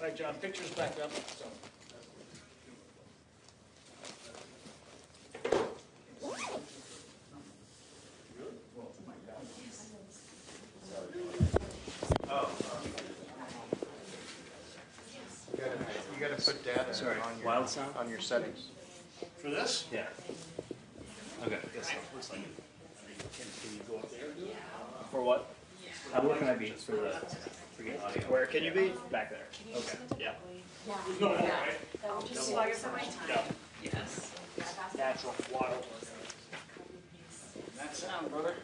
right, John, pictures back up. So. You got to put data on your settings. For this? Yeah. Okay. Yes. Looks like it. Can you go up there? For what? Where can I be for the freaking audio? Where can you be? Back there. Okay. Yeah. Yeah. No more, right? That will just slow for my time. Yeah. Yes. Natural, wild. That sound, brother.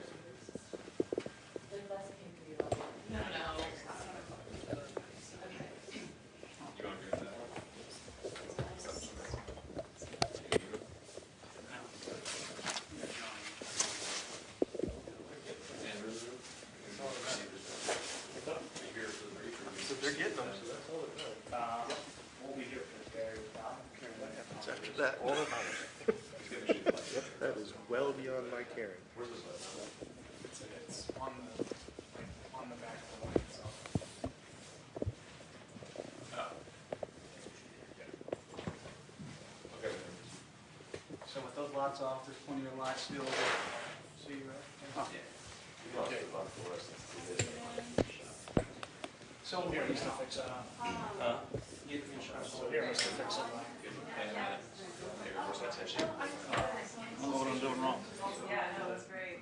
No. So they're getting them, so that's all that matters. We'll be here for the very top. After that, all of Yep, that is well beyond my caring. It's on the back of the line itself. Okay. So with those lots off, there's plenty of lots still. See, right? Okay. So here, Mr. Fix it up. So here, Mr. Fix it up. I don't know what I'm doing wrong. Yeah, no, that's great.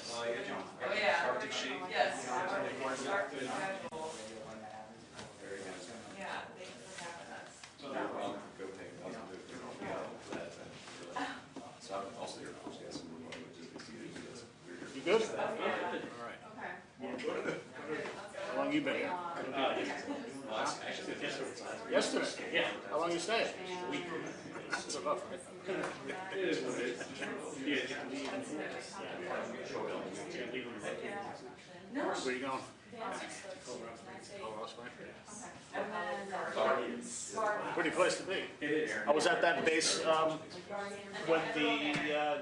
Oh, yeah. Arctic sheet. Yes. Yeah, Very good. thank you for having us. So they're from Copenhagen. So I'm also here, of course, yes. You good? Oh, yeah. All right. Okay. How long you been here? Yesterday? Yeah. How long you staying? That's enough, right? Where you going? Oh, that's fine. Pretty place to be. I was at that base when the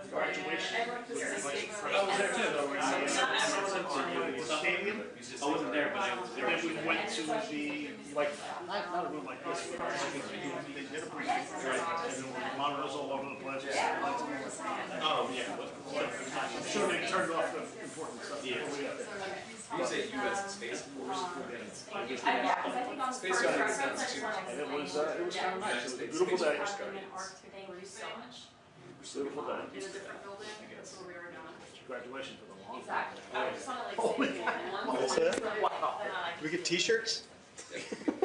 graduation was I was there too. stadium. I wasn't there, but I was there. Then we went to the, like, not a room like this, but they did a briefing, right? And there were monitors all over the place. Oh, yeah. I'm sure they turned off the important stuff. Yeah. You say U.S. Space Force? Space And it was kind of nice. It was a beautiful day. Thank you so much. Beautiful day. In a different building, that's where we were going. Graduation for the long. Exactly. I just want to like say again. What's that? Wow. Do we get t-shirts?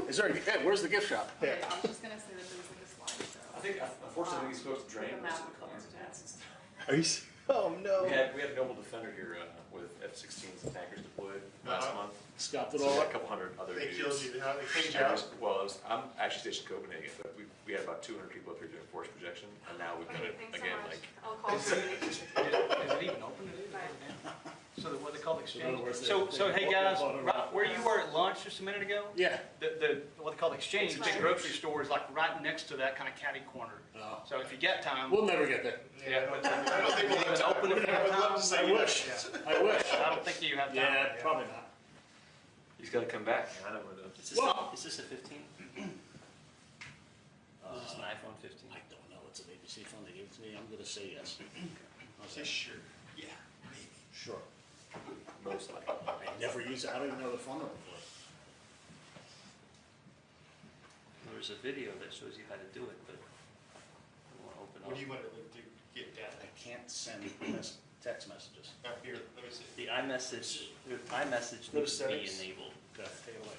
Is there, hey, where's the gift shop? Okay, I was just gonna say that there was like a slideshow. I think, unfortunately, he's supposed to drain most of the coins and hats and stuff. Are you? Oh no. We had a Noble Defender here with F-16s and tankers deployed last month. Scalped it So we all had a up. couple hundred other They dudes. killed you. How they cleaned you And out? Well, I'm actually stationed in Copenhagen, but we had about 200 people up here doing force projection, and now we've got it again, like. I'll call Is it even open? So what they call the exchange? So hey guys, right where you were at lunch just a minute ago, Yeah. the what they call the exchange, the big grocery store is like right next to that kind of catty corner. Oh. So if you get time, We'll never get there. yeah, but I don't think we'll have time. open it for I would love to time. say I wish. I wish. I don't think you have time. Yeah, probably not. He's got to come back. I know where Is this a 15? Is this an iPhone 15? I don't know. It's an ABC phone they gave it to me. I'm going to say yes. Say sure. Yeah, maybe. Sure. most likely. I never use it. I don't even know the phone number for it. There's a video that shows you how to do it, but I don't want to open What up. do you want to do? Get data? I can't send text messages. Now here, let me see. The iMessage Those needs to be settings. enabled. Okay, take it away.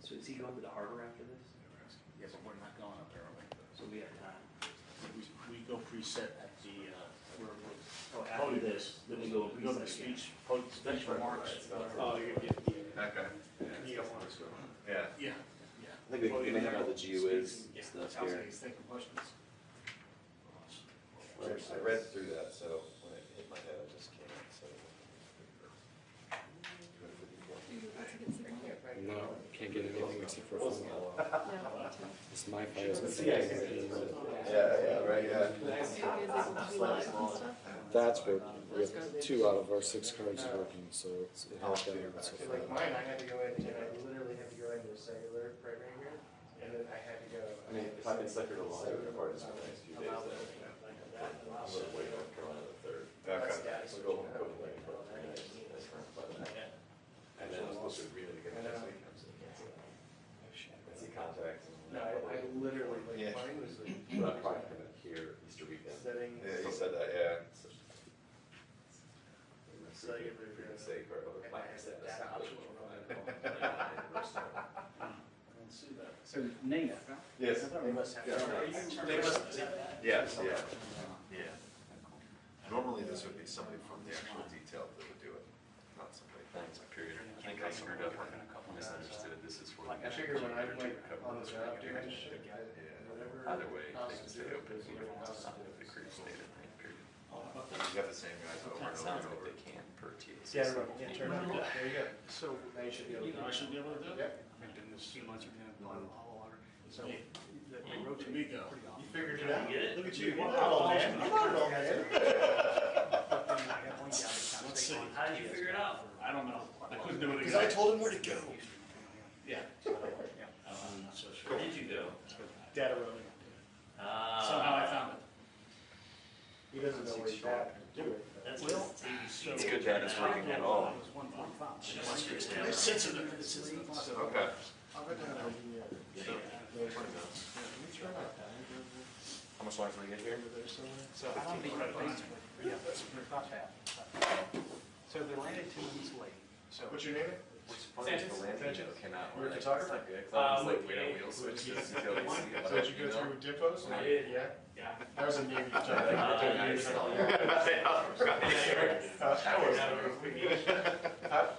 So is he going to the harbor after this? Yeah, but we're not going up there, are we? So we have time. We go preset at the, where Oh, we're. after this, then we go We go to the speech, speech remarks. Oh, okay. Yeah. Yeah. Yeah, yeah. I think we may have how the GU is Yeah, stuff sounds here. like he's taking questions. I read through that, so when it hit my head, I just can't. So. No, can't get in. makes it for a phone call. Yeah, It's my files. Yeah, right, yeah. me too. Are you guys able to do live and stuff? That's working. We have 2 out of our 6 cards working, so it helped out so far. Like mine, I had to go in, and I literally had to go into a cellular right here, and then I had to go. I mean, it's like you're alive, our party's for the next few days. I'm gonna wait North Carolina the 3rd. Okay. So go home, go to Lake for 3 days. That's for and then I'm supposed to really get next week. See contacts. No, I literally, like, mine was like. But I'm probably gonna hear Easter weekend. Settings. Yeah, you said that, yeah. So you get rid of your- Mistake or other plans that So name it, huh? Yes. They must have. They must- Yes, yeah. Yeah. Normally this would be somebody from the actual detail that would do it, not somebody from the period. I think I screwed up and misunderstood. This is for. I figured when I went on the job doing shit, Either way, they can stay open even if it's not the crew state at any period. You have the same guys over and over and over. They can per TAC. Yeah, turn it on. There you go. So, Now you should be able to. I should be able to do it? Yep. I've been doing this a few months, we're gonna blow all water. So, they rotate We go. pretty often. You figured it out. Look at you. Wow, man. Come on, old man. But then I got one guy that kind of Let's stayed see. on. How did you figure it out? I don't know. I couldn't do it Because I again. told him where to go. Yeah. I'm not so sure. Where did you go? Data roaming. Somehow I found it. He doesn't know where he's at. Do it. That's Well, ABC. It's good that it's working at all. It was 1.5. It's sensitive. It's sensitive. Okay. I'll go down and, How much longer do we get here? So I don't think, yeah, not bad. So they landed 2 weeks late, so. What's your name? What's funny is the landing cannot You're a work. photographer? It's not good. 'Cause I was like, wait on wheel switch. Just until you see it. So did you go through Dimpos? I did. Yeah? Yeah. That was a Navy job.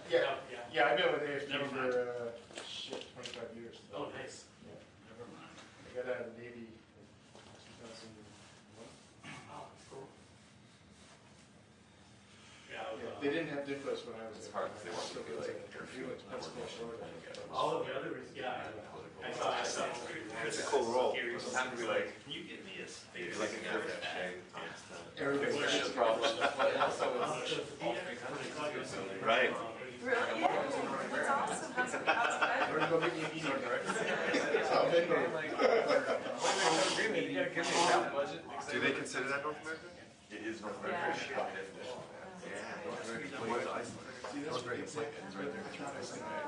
Yeah, yeah, I've been with AFG Never mind. for, 25 years. Oh, nice. Never mind. I got out of the Navy in 2001. Oh, cool. Yeah, They didn't have Dimpos when I was It's there. hard because they want you to be like, We went to Pensacola, Florida. all of the other, yeah. I saw. It's a cool role. Sometimes we like, Can you give me a space? it's like an average day. Everybody It's was a problem. Right. Really? That's awesome. How's it We're going? gonna go get you a meeting, right? Oh, big man. Do they consider that North America? It is North America. Yeah. North America. What is Iceland? North America. It's right there.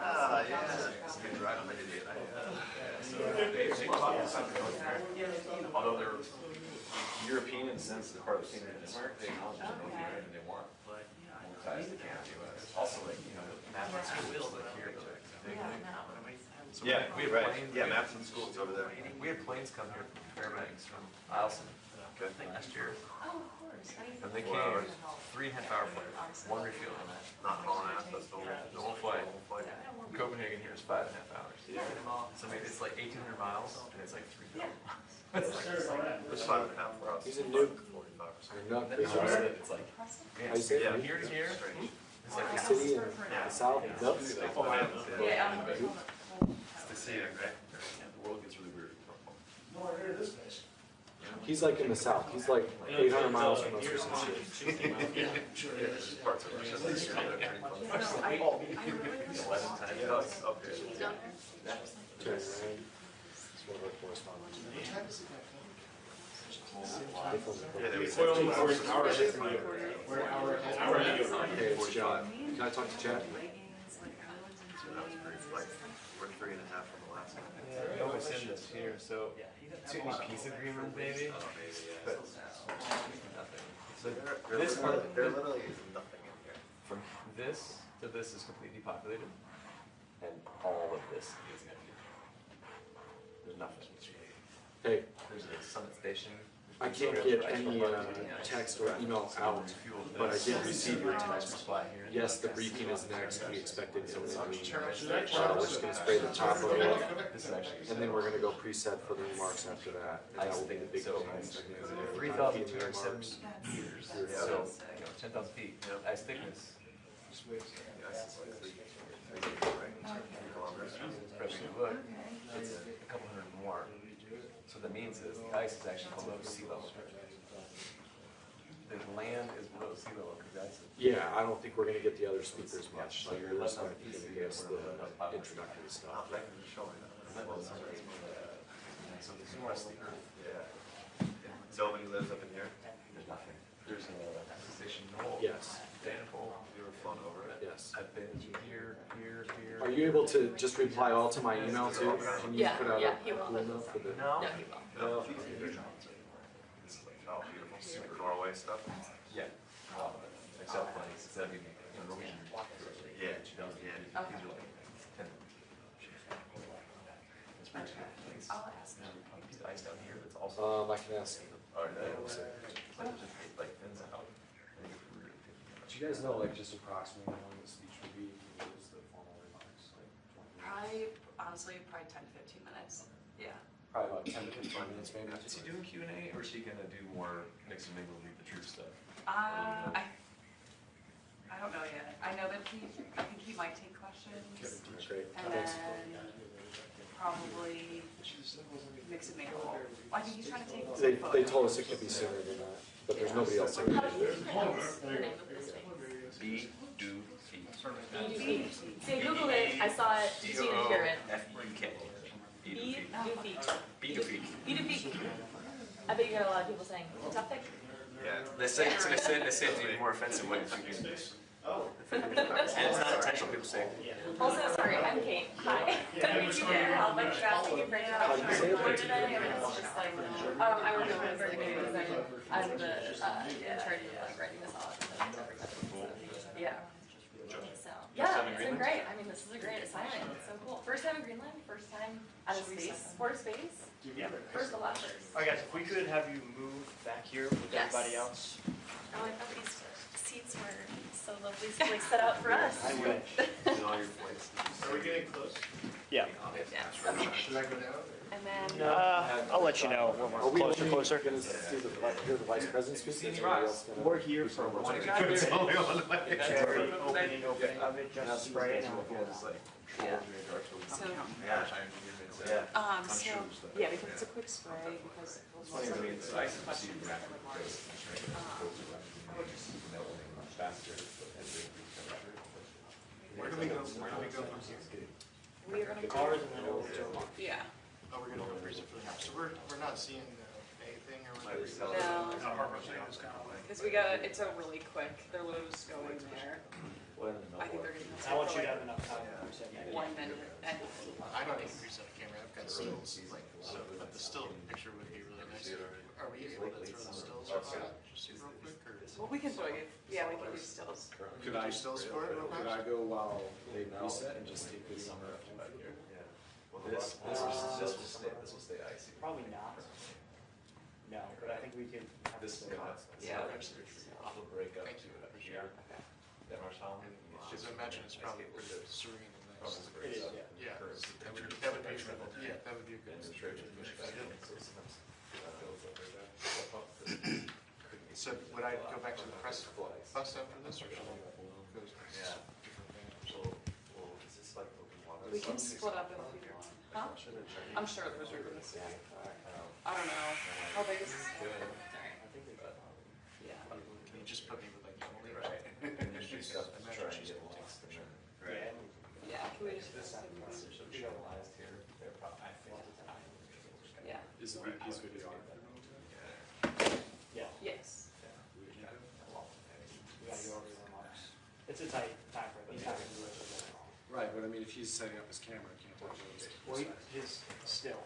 Ah, yeah. It's a good drive. I did it. They talk about North America. Although they're European in the sense they're part of the same Denmark, they acknowledge North America and they want more ties to Canada, US. Also, like, you know, maps and schools like here. So yeah, we had planes. Yeah, maps and schools over there. We had planes come here from Fairbanks, from Eielson, last year. Oh, of course. And they came 3.5 hour flight, one refuel on that. Not hauling ass, that's the whole flight. From Copenhagen here is 5.5 hours. So maybe it's like 1,800 miles and it's like 3,000 miles. It's 5.5 for us. He's a nuke. 45%. Or not, That's what I said, it's like, How you say it? yeah, here to here, it's like The city in the south, nuts. Yeah. It's the city, right? The world gets really weird. No, I heard this place. He's like in the south. He's like 800 miles from us or some shit. Yeah, sure it is. Parts of Russia, they see that pretty close. I really 11 times up there. Turn around. It's one of our correspondents. What time is it back They film the Yeah, they would home? say We're an hour ahead from you. We're an hour ahead. Hey, it's John. Can I talk to Chad? We're 3.5 from the last one. Yeah, I always send this here, so it's any peace agreement maybe, Oh, maybe, yeah. but nothing. So There this part, literally is nothing in here. from this to this is completely populated, and all of this is empty. There's nothing. Hey, There's a summit station. I can't get any text or email out, but I did receive your text. Yes, the briefing is next. We expect it imminently. We're just gonna spray the top of it, This is actually. and then we're gonna go preset for the remarks after that. And that will be the big So, thing. 3,270 meters, so, 10,000 feet. Ice thickness, Just wait. kilometers. But if you look, it's a couple hundred more. So what that means is the ice is actually below sea level. The land is below sea level because the ice is. Yeah, I don't think we're gonna get the other speakers much, so you're just gonna give us the introductory stuff. That can show me that. So there's more sleeper. Yeah. Nobody lives up in here? There's nothing. There's a station knoll. Yes, Danville. You ever flown over it? yes. I've been here. Are you able to just reply all to my email too? Can you Yeah, put out yeah, a he will. cool note for the? No. No, he will. No. It's like, oh, beautiful, super Norway stuff. Yeah. Except like, instead of being in Norwegian. Yeah, These are like 10. It's pretty cool. I'll ask them. Piece of ice down here that's also. I can ask. Or no, it's like thins out. Do you guys know, like, just approximately how long the speech would be? What is the formal remarks? Like 20 minutes? Honestly, probably 10 to 15 minutes. Yeah. Probably about 10 to 15 minutes, maybe. Is he doing Q&A or is he gonna do more mix and mingle, read the truth stuff? I don't know yet. I know that I think he might take questions. Great. And then probably mix and mingle. I think he's trying to take some They photos. told us it could be sooner than that, but there's nobody else that How can do you pronounce the name of this thing? B-do-feet. See, I Googled it, I saw it, just didn't hear it. F-U-K. Pituffik. Pituffik. I bet you got a lot of people saying Pituffik. Yeah. They say it to be more offensive when you can. And it's not intentional, people say. Also, sorry, I'm Kate. Hi. Don't meet you there. I'll like asking you for it out for today, and it's just like, I work on it because I'm the in charge of like writing this off. Yeah. So yeah, it's been great. I mean, this is a great assignment. It's so cool. First time in Greenland. First time out of space. For space. Yeah. First a lot first. All right, guys, if we could have you move back here with Yes. everybody else. Oh, I thought these seats were so lovely, like set out for us. I wish. And all your flights. Are we getting close? Yeah. Yeah. Okay. Should I go down? And then. I'll let you know when Are we're we closer. gonna see hear the vice president speak? Or somebody else gonna- We're here for one. It's only on the way. Very opening of it, just spray it and we'll go. Yeah. So, Yeah. so, yeah, because it's a quick spray, because those ones are It's ice and sea. questions that were marked. Where do we go from here? We are gonna Cars and then over to Vermont. Yeah. Oh, we're gonna freeze it for the house. So we're not seeing anything or whatever. No, because we got, it's a really quick, their load is going there. I think they're gonna. I want you to have enough time to present that. 1 minute and. I don't need to reset the camera. I've got stills, like, so, but the still picture would be really nice. Are we able to throw the stills or just real quick, or? Well, we can throw you, yeah, we can do stills. Could I, Stills for it real could I fast? go while they reset and just take this summer up? This will stay icy. Probably not. No, but I think we could. have This to- is constant. Yeah. It'll break up Thank you. to here. Then our sound. Because I imagine it's probably pretty serene and nice. It is, yeah. Yeah, that would be, that would be a good situation. So would I go back to the press bus after this, or should I go to Yeah. different things? Is this like open water? We can split up if we want. Huh? I'm sure there's room in this. I don't know. How big is this? Yeah. Can you just put me with like Emily? Right. She's, I imagine she's able to. Yeah. Yeah, can we just? Visualized here. They're probably, I think. Yeah. Is the VP's video on? Yeah. Yes. We gotta go over the remarks. It's a tight time frame. He's not gonna do it for that long. Right, but I mean, if he's setting up his camera, I can't touch those. Well, his still.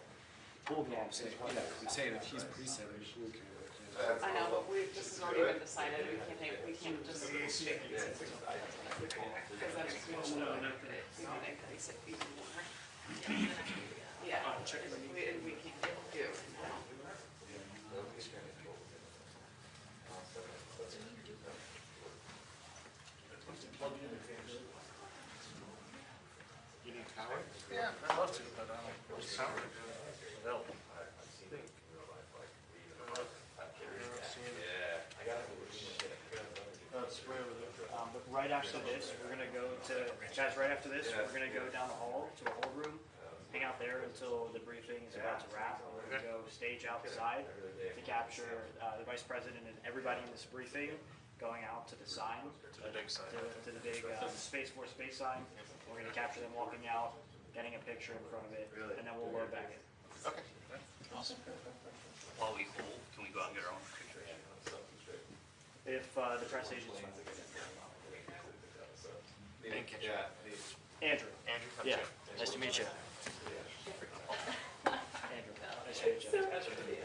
Pool Yeah, cam I'm saying, is one. I'm saying if he's presetting the pool camera, I can't. I know, but this has already been decided. We can't just stick these. Because that's just gonna increase it even more. Yeah. We can't do. You need power? Yeah, I'd love to, but where's the power? But right after this, we're gonna go to Guys, right after this, we're gonna go down the hall to the hold room, hang out there until the briefing is about to wrap. We're gonna go stage outside to capture the Vice President and everybody in this briefing going out to the sign. To the big sign. To the big Space Force base sign. We're gonna capture them walking out, getting a picture in front of it, and then we'll load back in. Okay. Awesome. While we hold, can we go out and get our own pictures? If the press agent's fine. Thank you. Andrew. Andrew, come Yeah, check. nice to meet you. Andrew, nice to meet you.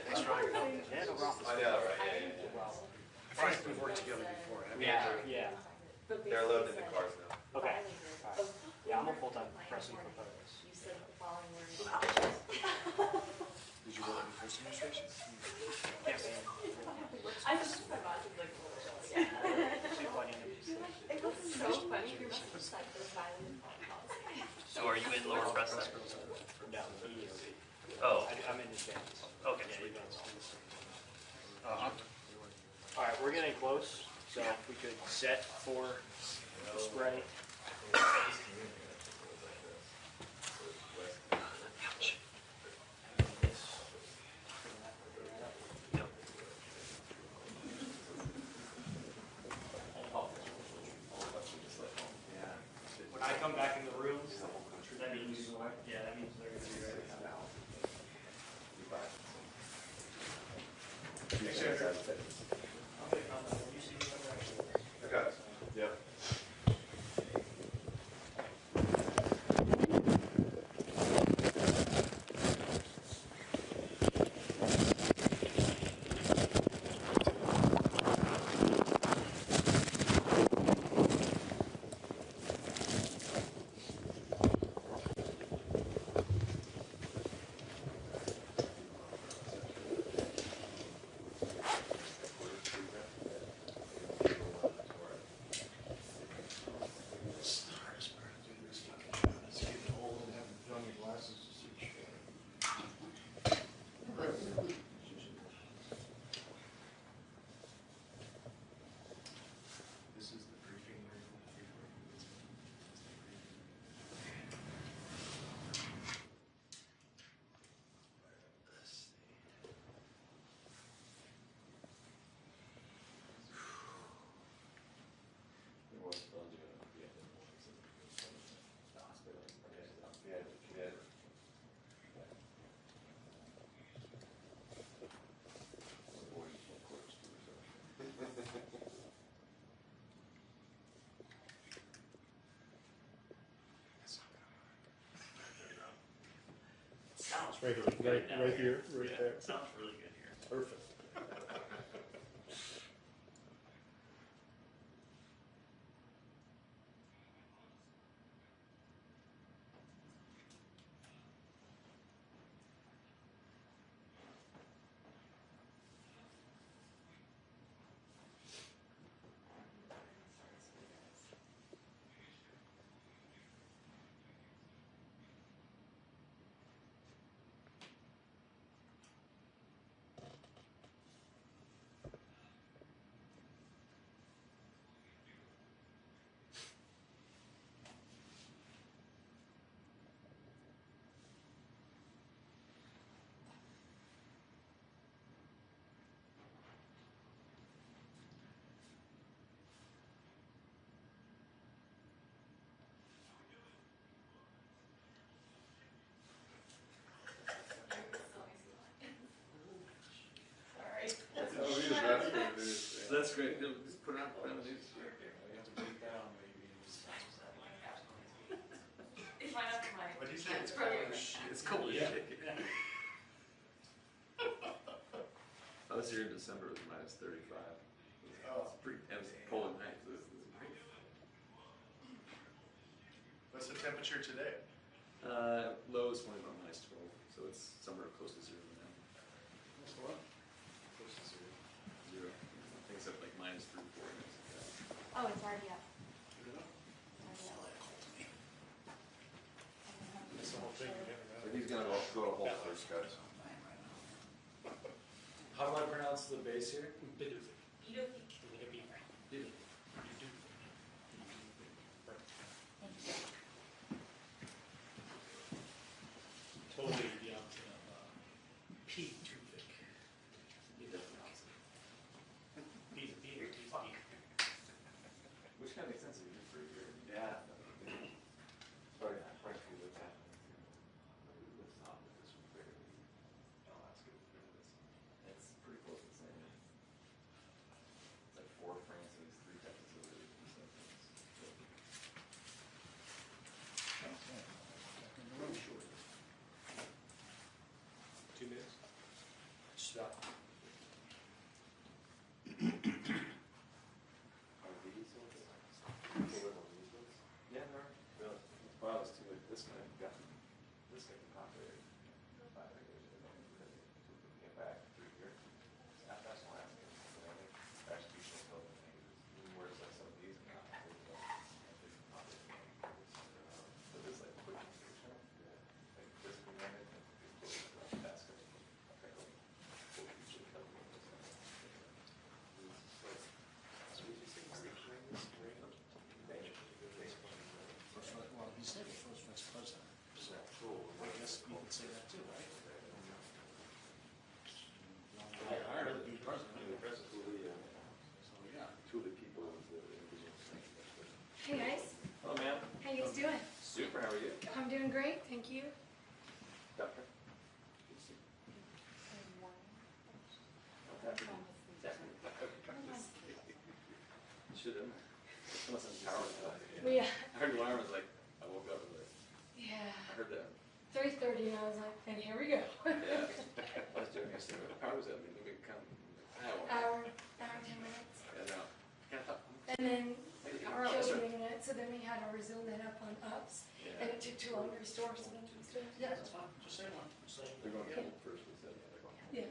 Thanks for all your help. Yeah, no problem. I know, right? No problem. I feel like we've worked together before. I mean, Yeah. They're loaded in the cars now. Okay. All right. Yeah, I'm a full-time president for photos. You said the following words. Did you roll in the first administration? Yes. I just forgot to like. See plenty of these. It was so funny. You must have said those violent phone calls. So are you in lower press then? No, he is. Oh, I'm in advance. okay. Yeah, advance. All right, we're getting close, so if we could set for the spray. When I come back in the room, that means, yeah, that means they're gonna be ready to come out. Okay. Yep. This is the briefing room. Sounds Right here, really good right- down right here, right Yeah, there. it sounds really good here. Perfect. That's great. Just put it on the news. It's right up to my. What do you say? It's brilliant. It's cold as Yeah. shit. I was here in December, it was minus 35. Oh. It was cold at night. So it was great. What's the temperature today? Low is only about minus 12, so it's somewhere close to zero now. Close to zero. Zero. Things up like minus 3, 4. Oh, it's already up. So he's gonna go to hold first, guys. How do I pronounce the base here? Pituffik. Pituffik. Yeah, no, really. Well, it's too late. This guy got popular 5 years ago. We came back 3 years. That's why I'm actually still works like some of these now. But it's like quick communication. Like this commandment, that's going to Well, he said the first vice president, so I guess you could say that too, right? I hired him to be president. So, yeah. Two of the people of the individual. Hey guys, Hello, ma'am. how you guys doing? Super, how are you? I'm doing great, thank you. Doctor? Should have. Unless I'm powered. Well, yeah, I heard the alarm was like, I woke up and like, yeah. I heard that. 3:30 and I was like, and here we go. Yeah. I was doing this thing, the power was up, and we could come. Hour, 10 minutes. Yeah, no. And then Maybe it power killed lesser. me in it, so then we had to resume that up on ups. And it took too long to restore, so then we restored. Yeah, that's fine, just say one. Say They're going to first, we said. Yeah.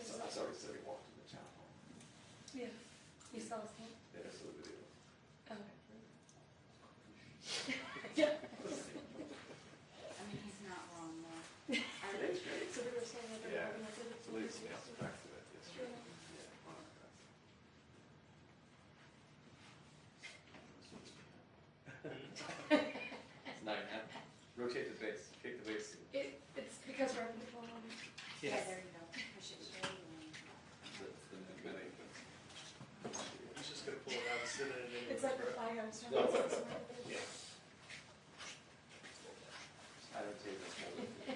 So I saw he said he walked in the town hall. Yeah, you saw his hand? Yeah, I saw the video. Oh. Yeah. I mean, he's not wrong though. Thanks, great. So we were saying that. Yeah, so they snapped back to that yesterday. Yeah. It's 9.5. Rotate the base, kick the base. It's because we're having to pull on. Yeah, there you go. Push it straight and. That's the mini. He's just gonna pull it out and sit in it. It's like the flag I was trying No, to but- say. Yeah. I don't take this whole. Okay.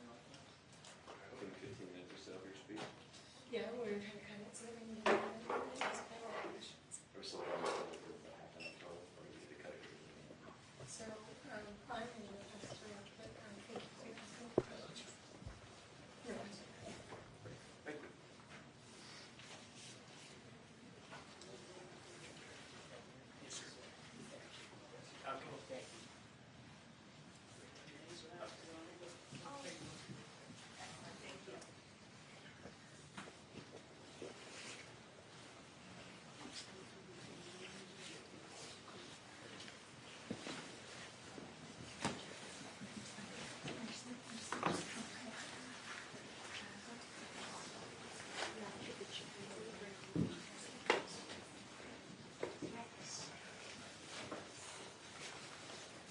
I think 15 minutes or so for your speech. Yeah, we were trying to cut it so that we can get it. Or so long, half an hour total, or you need to cut it. So, I'm in the first three, but thank you for your asking. Thank you.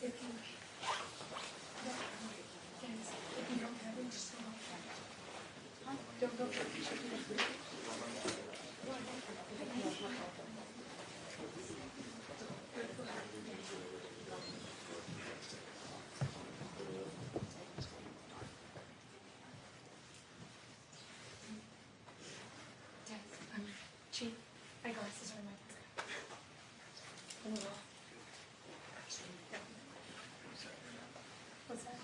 If you, guys, if you don't have it, just don't go for it. Guys, Chief, my glasses are in my bag. And we'll- What's that?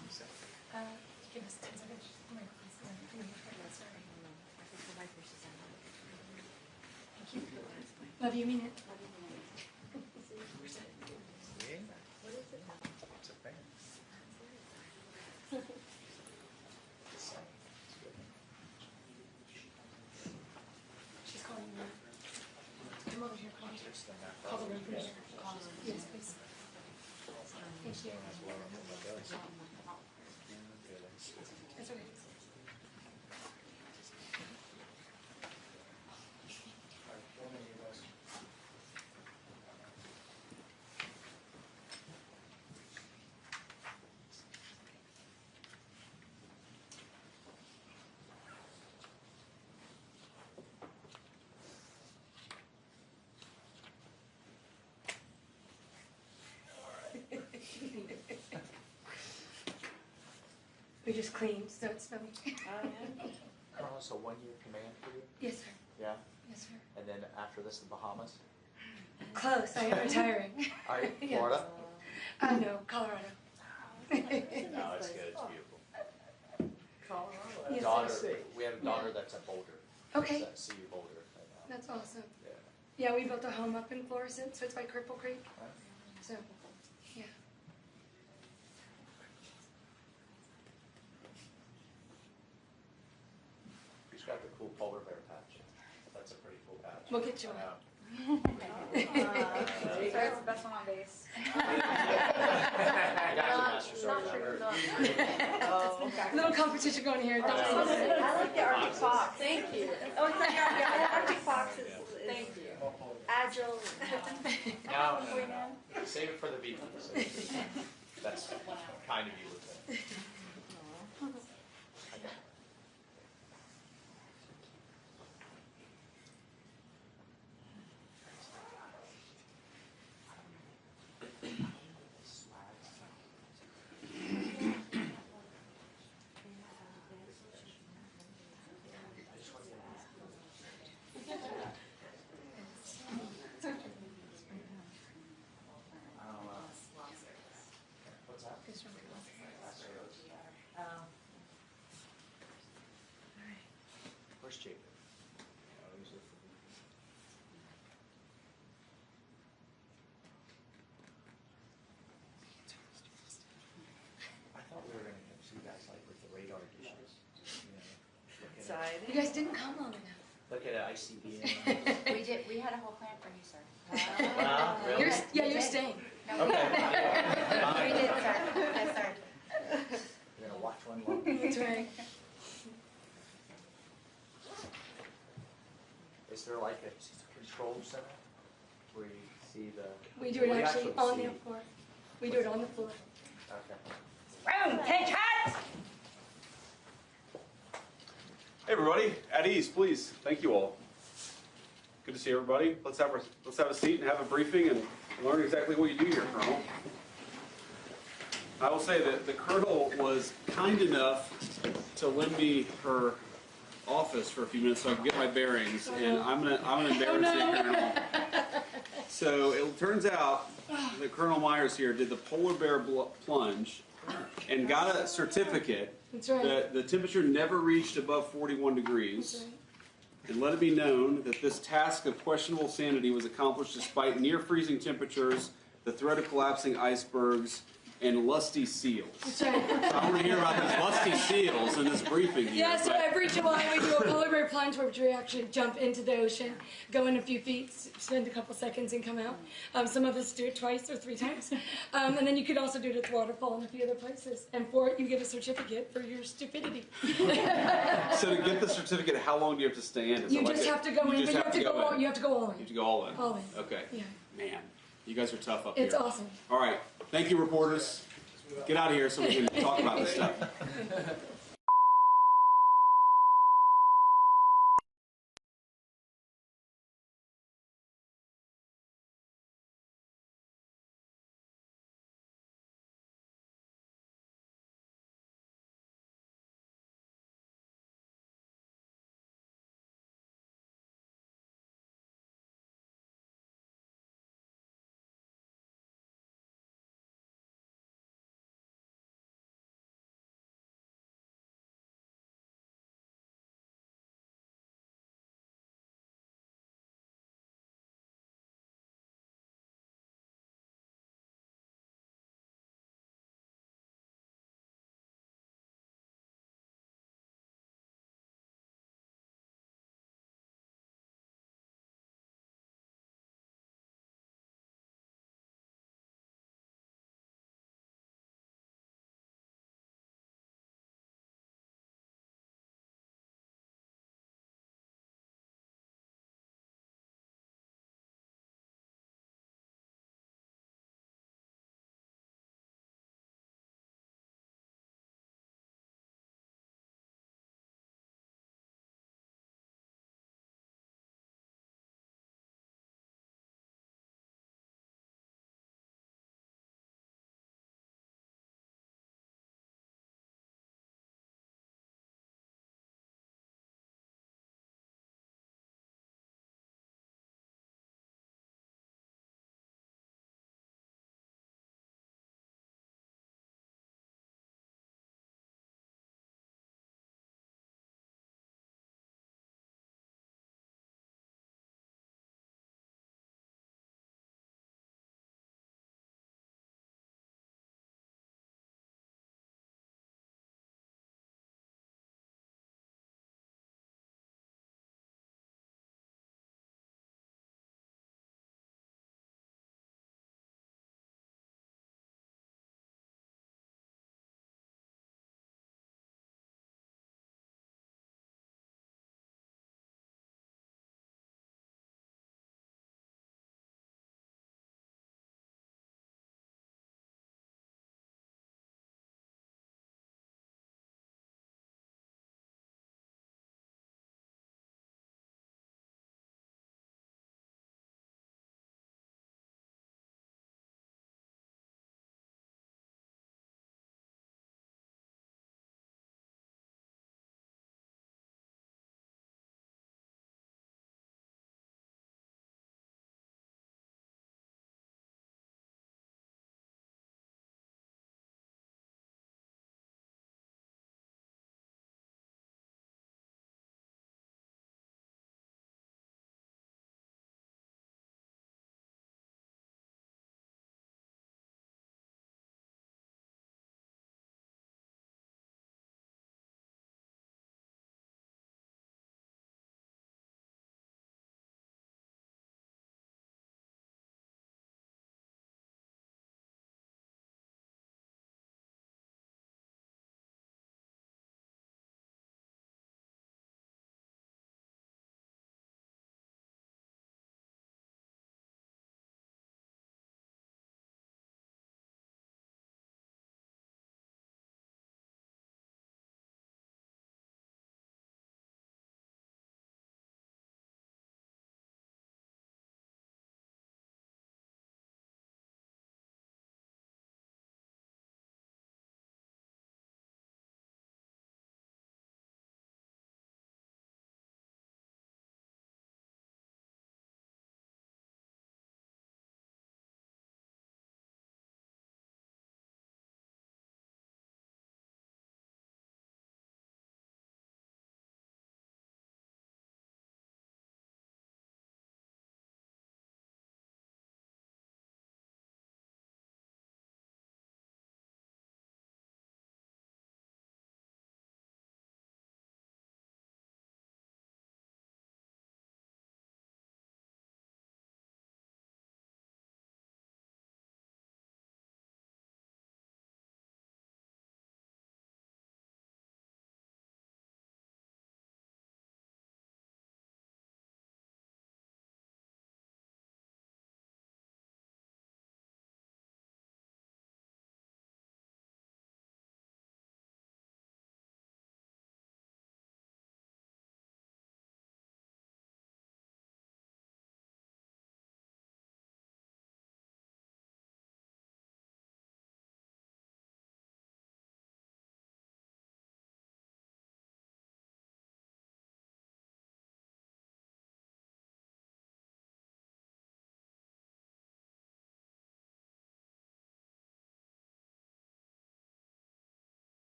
Give us 10 seconds. My glasses are in my bag. Sorry. Thank you. Love you, mean it. She's calling me. Come over here, call the room from here. Yes, please. Thank you. That's okay. We just cleaned, so it's smelly. Carlos, a 1-year command for you? Yes, sir. Yeah? Yes, Yes, sir. And then after this, the Bahamas? Close. I am retiring. Are you? Yes. Florida? No, Colorado. No, it's good, it's beautiful. Yes, Daughter, sir. we have a daughter that's at Boulder. Okay. That's at CU Boulder right now. That's awesome. Yeah. Yeah, we built a home up in Florissant, so it's by Cripple Creek. So, yeah. He's got the cool polar bear patch. That's a pretty cool patch. We'll get you I one. know. Sorry, it's the best one on base. I got your master sorry. Little competition going here. I like the Arctic Fox. Thank you. Oh, it's like the Arctic Fox is, thank you. Agile. No, save it for the VP. That's kind of you with it. What's that? Where's Jacob? I thought we were gonna see you guys like with the radar dishes. You know, You guys didn't come long enough. look at ICBM. We had a whole plan for you, sir. Wow, really? You're staying. Okay. We did, sir. Yes, sir. You're gonna watch one more. That's right. Is there like a control center where you see the? We do it what you actually on see? the floor. We do it on the floor. Okay. Room, take hats! Hey everybody, at ease, please. Thank you all. Good to see everybody. Let's have a seat and have a briefing and learn exactly what you do here, Colonel. I will say that the Colonel was kind enough to lend me her office for a few minutes so I can get my bearings, and I'm gonna embarrass you, Colonel. So it turns out that Colonel Myers here did the polar bear plunge and got a certificate That's right. that the temperature never reached above 41 degrees. That's right. And let it be known that this task of questionable sanity was accomplished despite near freezing temperatures, the threat of collapsing icebergs, and lusty seals. That's right. So I want to hear about these lusty seals in this briefing here. Yeah, so but- every July we do a polar bear plunge where we actually jump into the ocean, go in a few feet, spend a couple seconds and come out. Some of us do it twice or 3 times. And then you could also do it at the waterfall and a few other places. And for it, you get a certificate for your stupidity. So to get the certificate, how long do you have to stay in? Is You it like just have to go in, but you have to go all in. You have to go all in. All in. Okay. Yeah. Man, you guys are tough up It's here. awesome. All right. Thank you, reporters. Get out of here so we can talk about this stuff.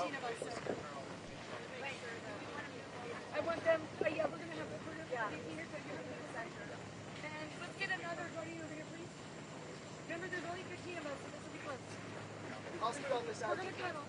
15 of us. So. I want them. Yeah, we're gonna have a here, so you're gonna have a center. And let's get another buddy over here, please. Remember, there's only 15 of us, so this will be close. I'll scoot on this side. We're gonna cuddle.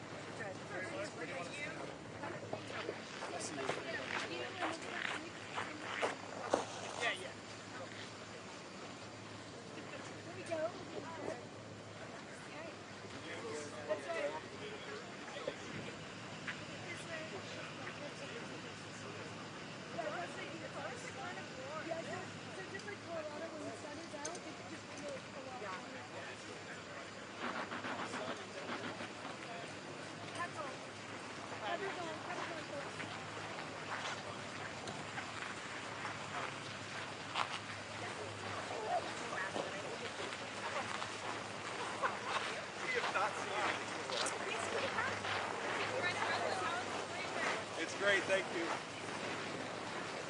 It's great, thank you.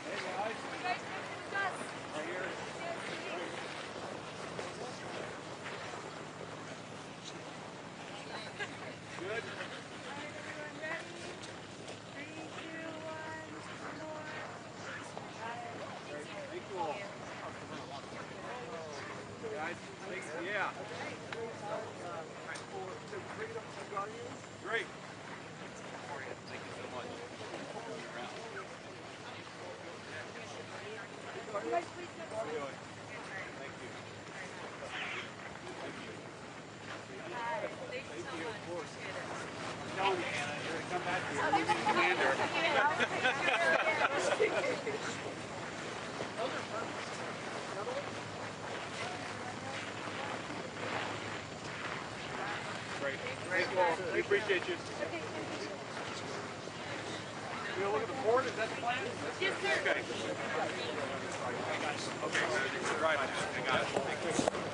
Hey guys. You guys come to the dust. Right here. Good. Alright, everyone ready? 3, 2, 1, more. Thank you all. Guys, thanks. Yeah. Great. Thank you so much. You guys please get How are you doing? Thank you. Thank you, of course. I'm telling you, Anna, you're going to come back here. You're the commander. Great. Thank you all. We appreciate you. We'll look at the board. Is that the plan? Yes, sir. Okay. Okay. Right. I got it. Thank you.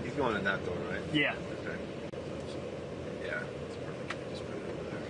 He's going in that door, right? Yeah. Okay. Yeah, it's perfect. Just put it over there.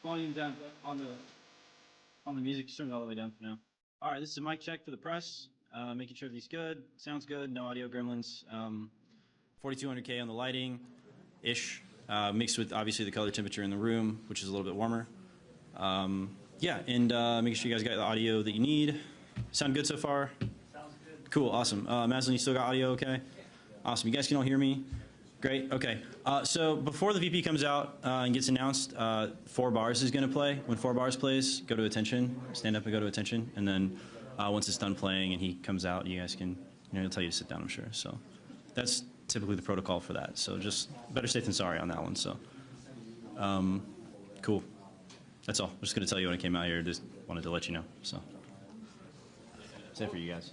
Volume down on the music. Just turn it all the way down for now. All right, this is a mic check for the press. Making sure everything's good. Sounds good. No audio gremlins. 4200K on the lighting, ish. Mixed with obviously the color temperature in the room, which is a little bit warmer. Yeah, and making sure you guys got the audio that you need. Sound good so far? Sounds good. Cool, awesome. Maslin, you still got audio okay? Awesome. You guys can all hear me? Great, okay. So before the VP comes out and gets announced, 4 Bars is going to play. When 4 Bars plays, go to attention, stand up and go to attention, and then once it's done playing and he comes out, you guys can, he'll tell you to sit down, I'm sure. So that's typically the protocol for that. So just better safe than sorry on that one. So cool. That's all. I'm just going to tell you when I came out here. Just wanted to let you know. So that's it for you guys.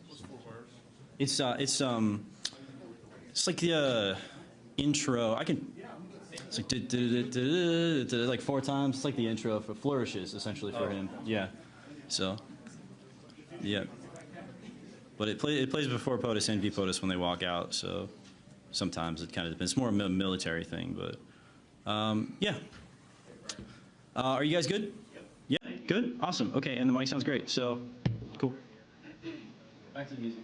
It's like the intro. It's like like 4 times. It's like the intro for flourishes essentially for him. Yeah. So yeah. But it plays before POTUS and VPOTUS when they walk out. So sometimes it kind of depends. It's more a military thing, but yeah. Are you guys good? Yeah, good? Awesome. Okay, and the mic sounds great. So, cool. Back to the music.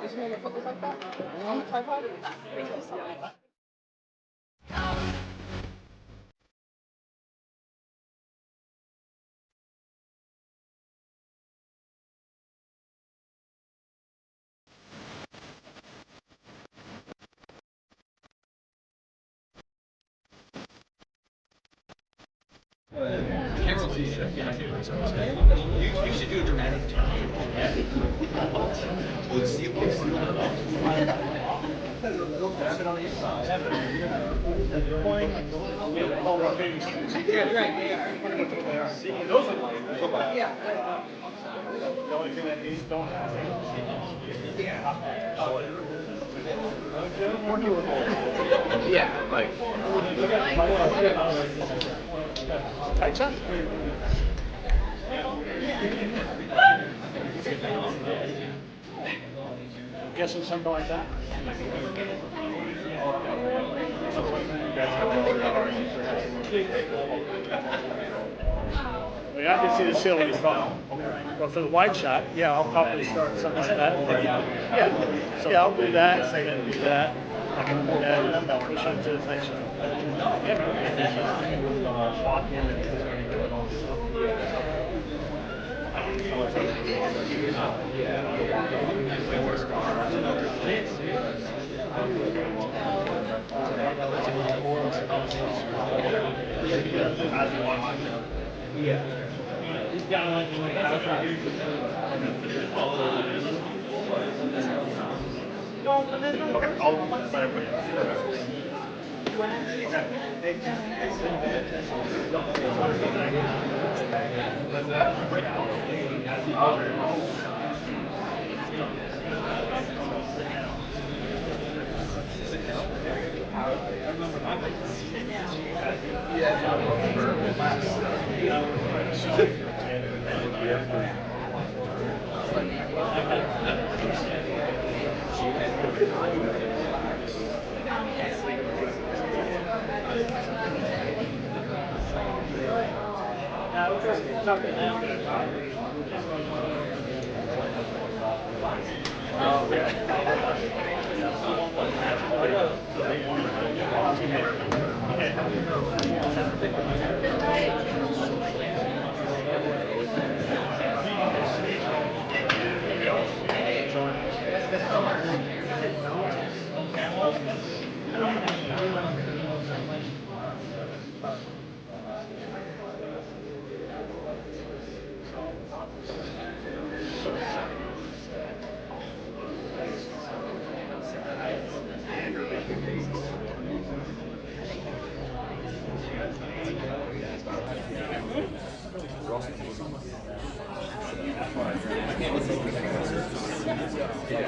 Did you make it focus like that? On the tripod? Thank you so much. You should do a dramatic We'll see The only thing that these don't have. Yeah, like. Tight chest. Guessing something like that. I mean, I can see the ceiling from. Well, for the wide shot, yeah, I'll probably start something like that. Yeah, so I'll do that, and do that, and push it to the tight shot. I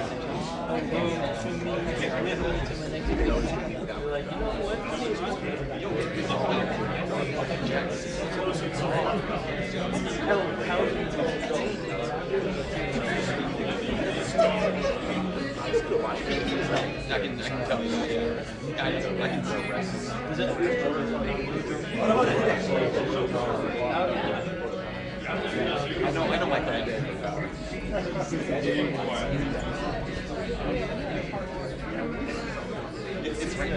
can tell you. I can throw rests. I know my kind. It's right.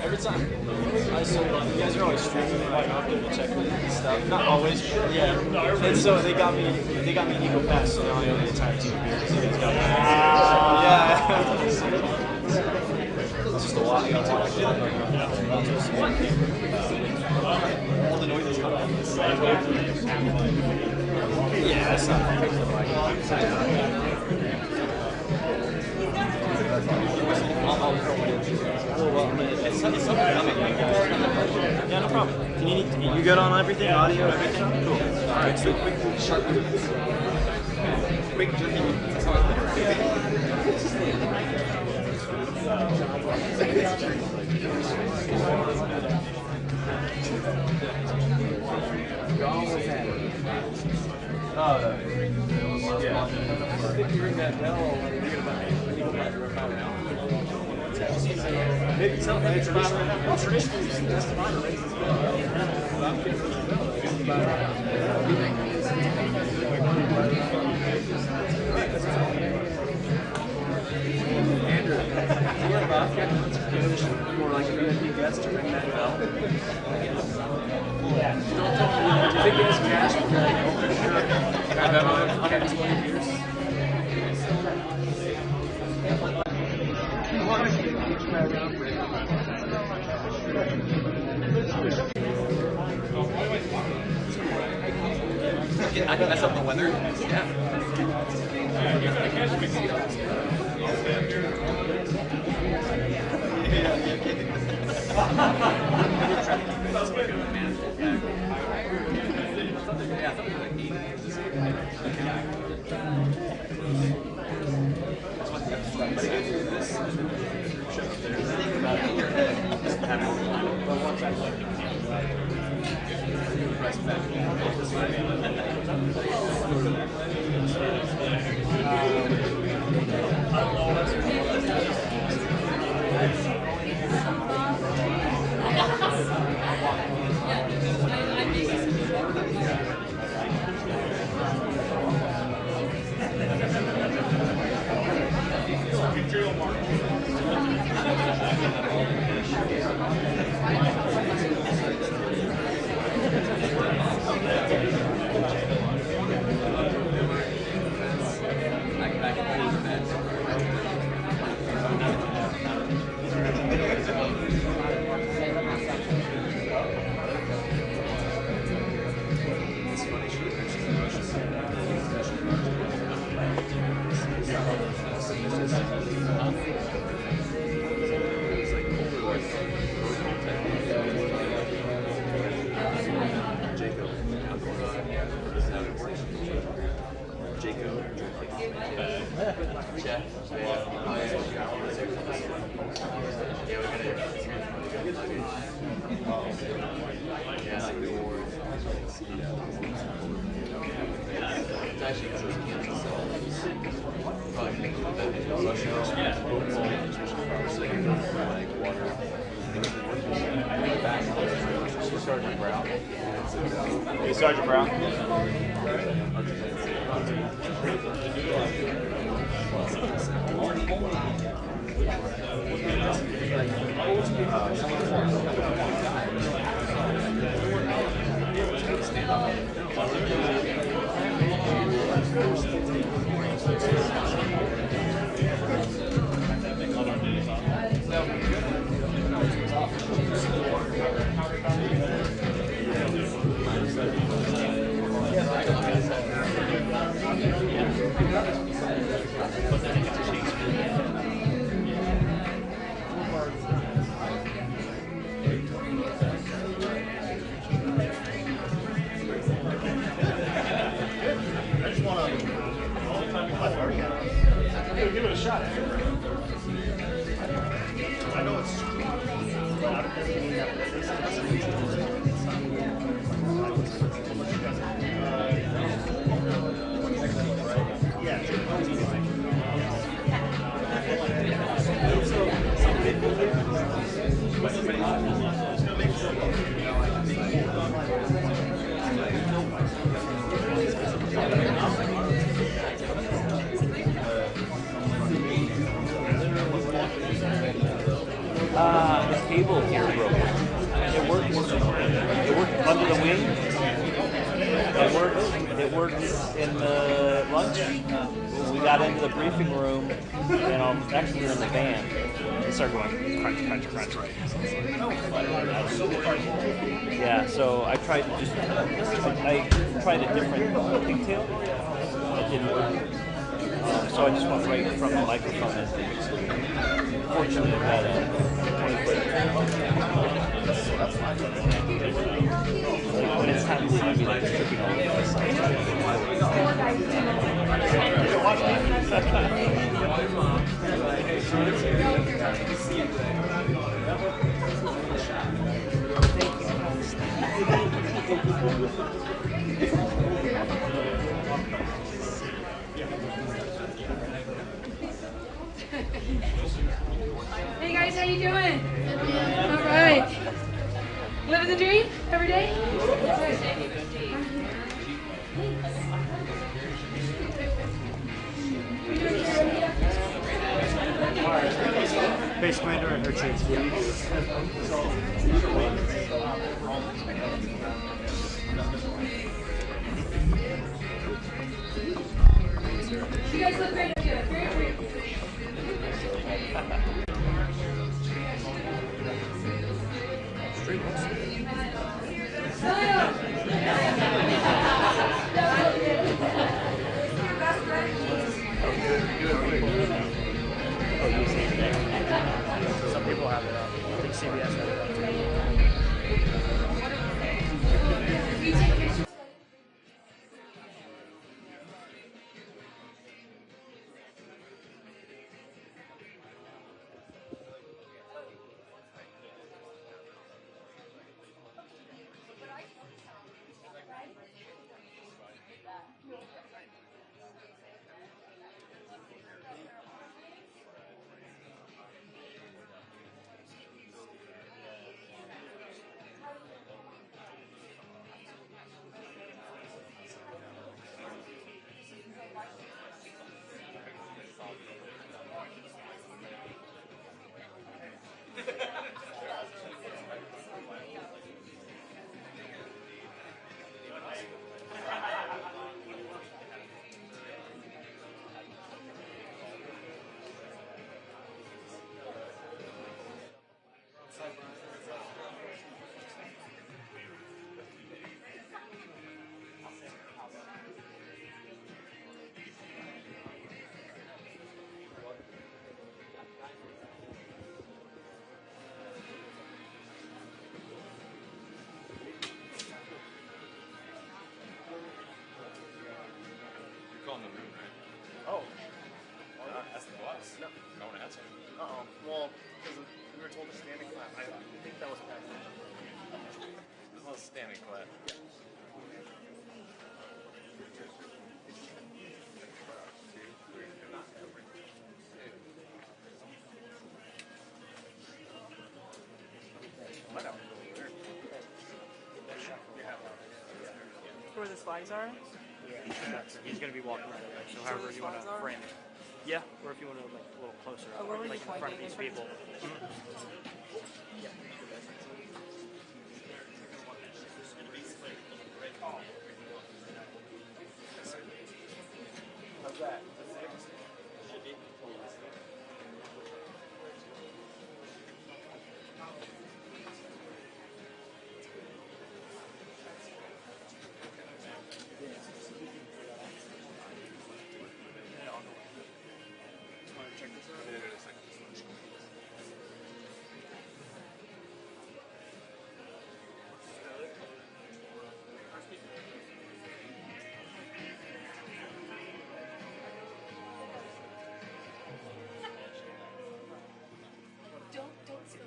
Every time. You guys are always streaming it like often to check and stuff. Not always, but yeah. And so they got me an Eagle Pass, so now I own the entire team here. So you guys got me. Yeah. It's just a lot. All the noises come out. Yeah, that's not yeah, no problem. You good on everything? Audio, everything? Cool. Alright, so quick, sharp. Quick, jerky. If you ring that bell, maybe something it's about traditionally that's fine to raise this bell. I'm getting Andrew, you were about you were like a VIP guest to ring that bell. Yeah. Don't tell me big ass cash for I've been 120 years. I can mess up the weather. Yeah. Hey, Sergeant Brown. Give it a shot. I know it's The cable here broke. It worked under the wing. It worked in the lunch. We got into the briefing room, and actually we were in the van. It started going crunch, crunch, crunch. Yeah, so I tried a different pigtail. It didn't work. So I just went right from the microphone. Fortunately, I got a 20-foot. When it's time to leave, I'd be like tripping all over the side. Hey guys, how you doing? All right. Living the dream every day? Base Commander and her chief. You guys look great up here. Very great. Some people have it. I think CBS has it. I think that was bad. A little standing clap. Where the flags are? Yeah, he's gonna be walking right away. So however you want to frame it. Yeah, or if you want to like a little closer, where were you like in front of pointing? these people. How's that? Don't spill.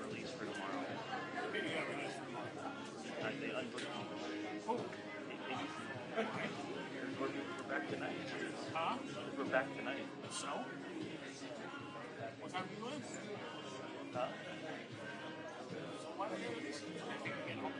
release for tomorrow. They unbooked me. Oh. We're back tonight. Huh? We're back tonight. So? What time do you leave? Huh? So why don't you release it? I think we get home.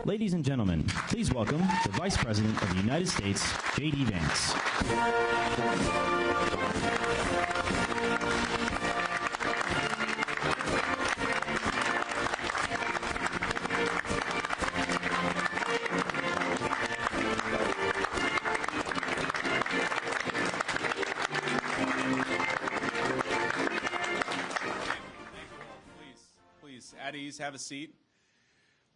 Ladies and gentlemen, please welcome the Vice President of the United States, JD Vance. Please, at ease, have a seat.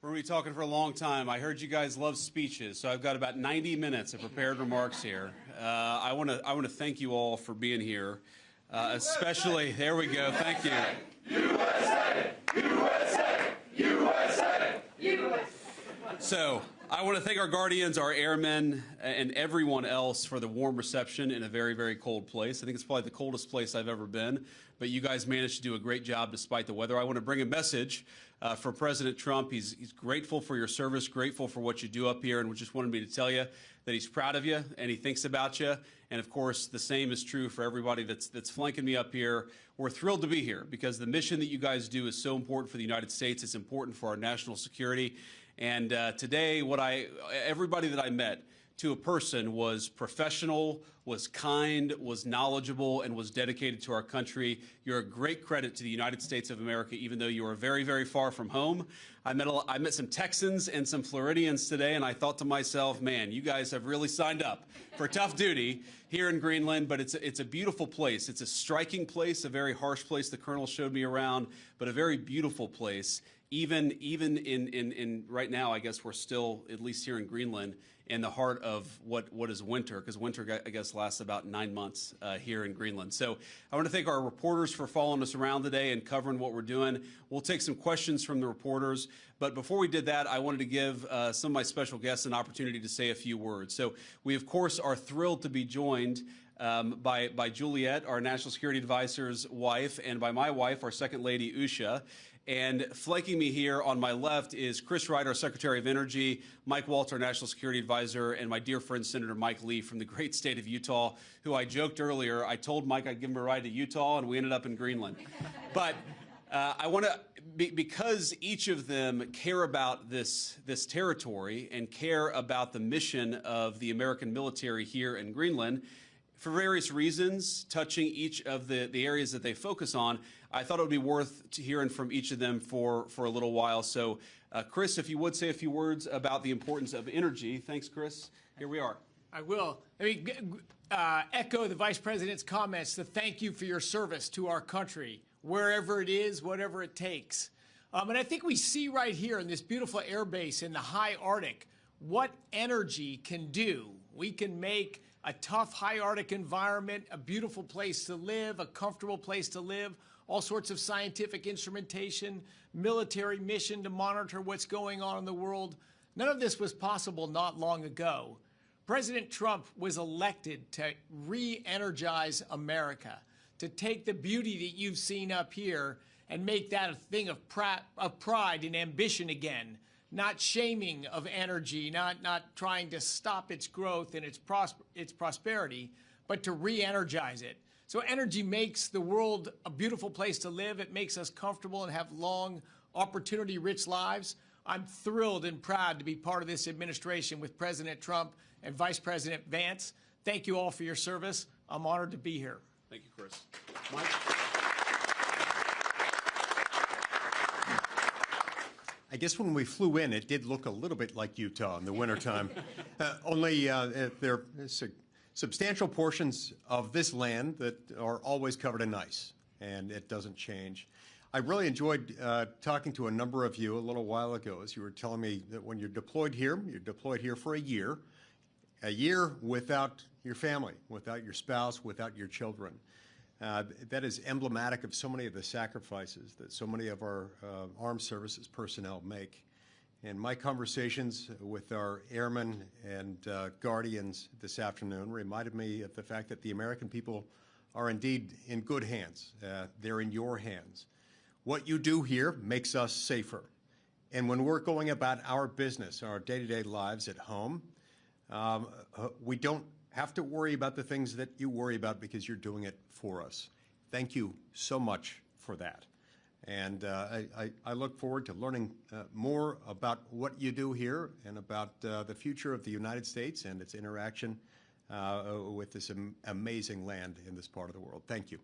We're going to be talking for a long time. I heard you guys love speeches, so I've got about 90 minutes of prepared remarks here. I want to thank you all for being here, especially, there we go, thank you. USA! USA! USA! USA! So, I want to thank our guardians, our airmen, and everyone else for the warm reception in a very, very cold place. I think it's probably the coldest place I've ever been, but you guys managed to do a great job despite the weather. I want to bring a message for President Trump. He's grateful for your service, grateful for what you do up here, and just wanted me to tell you that he's proud of you and he thinks about you. And of course, the same is true for everybody that's flanking me up here. We're thrilled to be here because the mission that you guys do is so important for the United States. It's important for our national security. And today, everybody that I met to a person was professional, was kind, was knowledgeable, and was dedicated to our country. You're a great credit to the United States of America, even though you are very, very far from home. I met some Texans and some Floridians today, and I thought to myself, man, you guys have really signed up for tough duty here in Greenland, but it's a beautiful place. It's a striking place, a very harsh place the Colonel showed me around, but a very beautiful place. Even in right now, I guess we're still, at least here in Greenland, in the heart of what is winter, because winter, I guess, lasts about 9 months here in Greenland. So I want to thank our reporters for following us around today and covering what we're doing. We'll take some questions from the reporters, but before we did that, I wanted to give some of my special guests an opportunity to say a few words. So we, of course, are thrilled to be joined by Juliet, our National Security Advisor's wife, and by my wife, our Second Lady, Usha. And flanking me here on my left is Chris Wright, our Secretary of Energy, Mike Waltz, our National Security Advisor, and my dear friend, Senator Mike Lee from the great state of Utah, who I joked earlier, I told Mike I'd give him a ride to Utah, and we ended up in Greenland. But I want to, because each of them care about this territory and care about the mission of the American military here in Greenland, for various reasons, touching each of the areas that they focus on, I thought it would be worth hearing from each of them for a little while. So, Chris, if you would say a few words about the importance of energy. Thanks, Chris. Here we are. I will. Let me echo the Vice President's comments to thank you for your service to our country, wherever it is, whatever it takes. And I think we see right here in this beautiful air base in the high Arctic what energy can do. We can make a tough high Arctic environment a beautiful place to live, a comfortable place to live, all sorts of scientific instrumentation, military mission to monitor what's going on in the world. None of this was possible not long ago. President Trump was elected to re-energize America, to take the beauty that you've seen up here and make that a thing of pride and ambition again, not shaming of energy, not trying to stop its growth and its prosperity, but to re-energize it. So energy makes the world a beautiful place to live. It makes us comfortable and have long, opportunity-rich lives. I'm thrilled and proud to be part of this administration with President Trump and Vice President Vance. Thank you all for your service. I'm honored to be here. Thank you, Chris. Mike? I guess when we flew in, it did look a little bit like Utah in the wintertime. Only there are substantial portions of this land that are always covered in ice, and it doesn't change. I really enjoyed talking to a number of you a little while ago as you were telling me that when you're deployed here for a year without your family, without your spouse, without your children. That is emblematic of so many of the sacrifices that so many of our armed services personnel make. And my conversations with our airmen and guardians this afternoon reminded me of the fact that the American people are indeed in good hands. They're in your hands. What you do here makes us safer. And when we're going about our business, our day-to-day lives at home, we don't have to worry about the things that you worry about because you're doing it for us. Thank you so much for that. And I look forward to learning more about what you do here and about the future of the United States and its interaction with this amazing land in this part of the world. Thank you.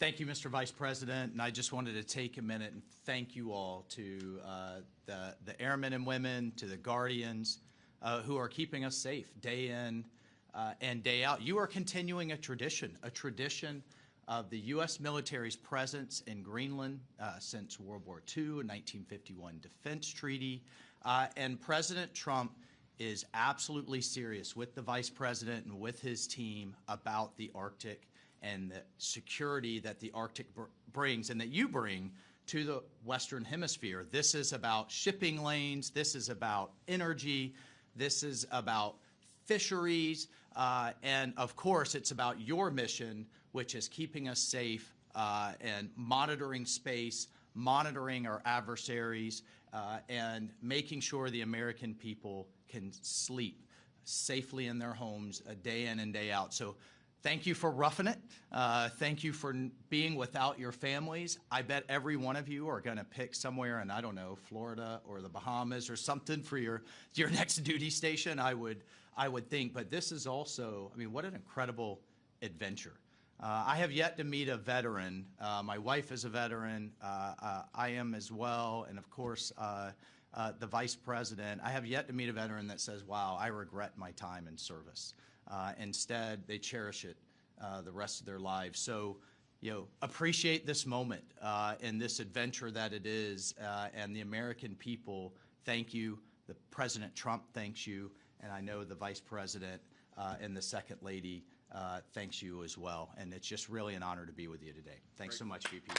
Thank you, Mr. Vice President, and I just wanted to take a minute and thank you all to the airmen and women, to the guardians who are keeping us safe day in and day out. You are continuing a tradition of the U.S. military's presence in Greenland since World War II, 1951 Defense Treaty, and President Trump is absolutely serious with the Vice President and with his team about the Arctic and the security that the Arctic brings and that you bring to the Western Hemisphere. This is about shipping lanes. This is about energy. This is about fisheries. And of course, it's about your mission, which is keeping us safe and monitoring space, monitoring our adversaries, and making sure the American people can sleep safely in their homes day in and day out. So thank you for roughing it. Thank you for being without your families. I bet every one of you are going to pick somewhere in, I don't know, Florida or the Bahamas or something for your next duty station, I would think. But this is also, I mean, what an incredible adventure. I have yet to meet a veteran. My wife is a veteran. I am as well. And of course, the vice president. I have yet to meet a veteran that says, wow, I regret my time in service. Instead, they cherish it the rest of their lives. So, appreciate this moment and this adventure that it is. And the American people, thank you. The President Trump thanks you. And I know the vice president and the second lady thanks you as well. And it's just really an honor to be with you today. Thanks so much, VP.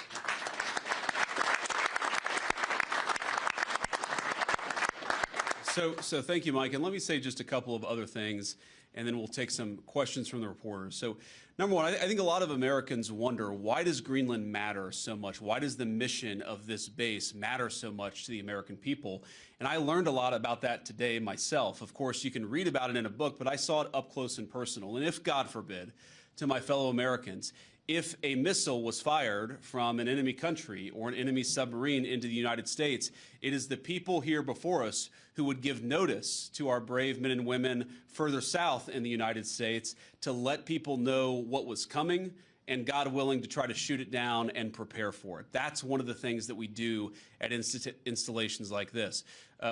So thank you, Mike. And let me say just a couple of other things, and then we'll take some questions from the reporters. So number one, I think a lot of Americans wonder, why does Greenland matter so much? Why does the mission of this base matter so much to the American people? And I learned a lot about that today myself. Of course, you can read about it in a book, but I saw it up close and personal. And if, God forbid, to my fellow Americans, if a missile was fired from an enemy country or an enemy submarine into the United States, it is the people here before us who would give notice to our brave men and women further south in the United States to let people know what was coming and, God willing, to try to shoot it down and prepare for it. That's one of the things that we do at installations like this.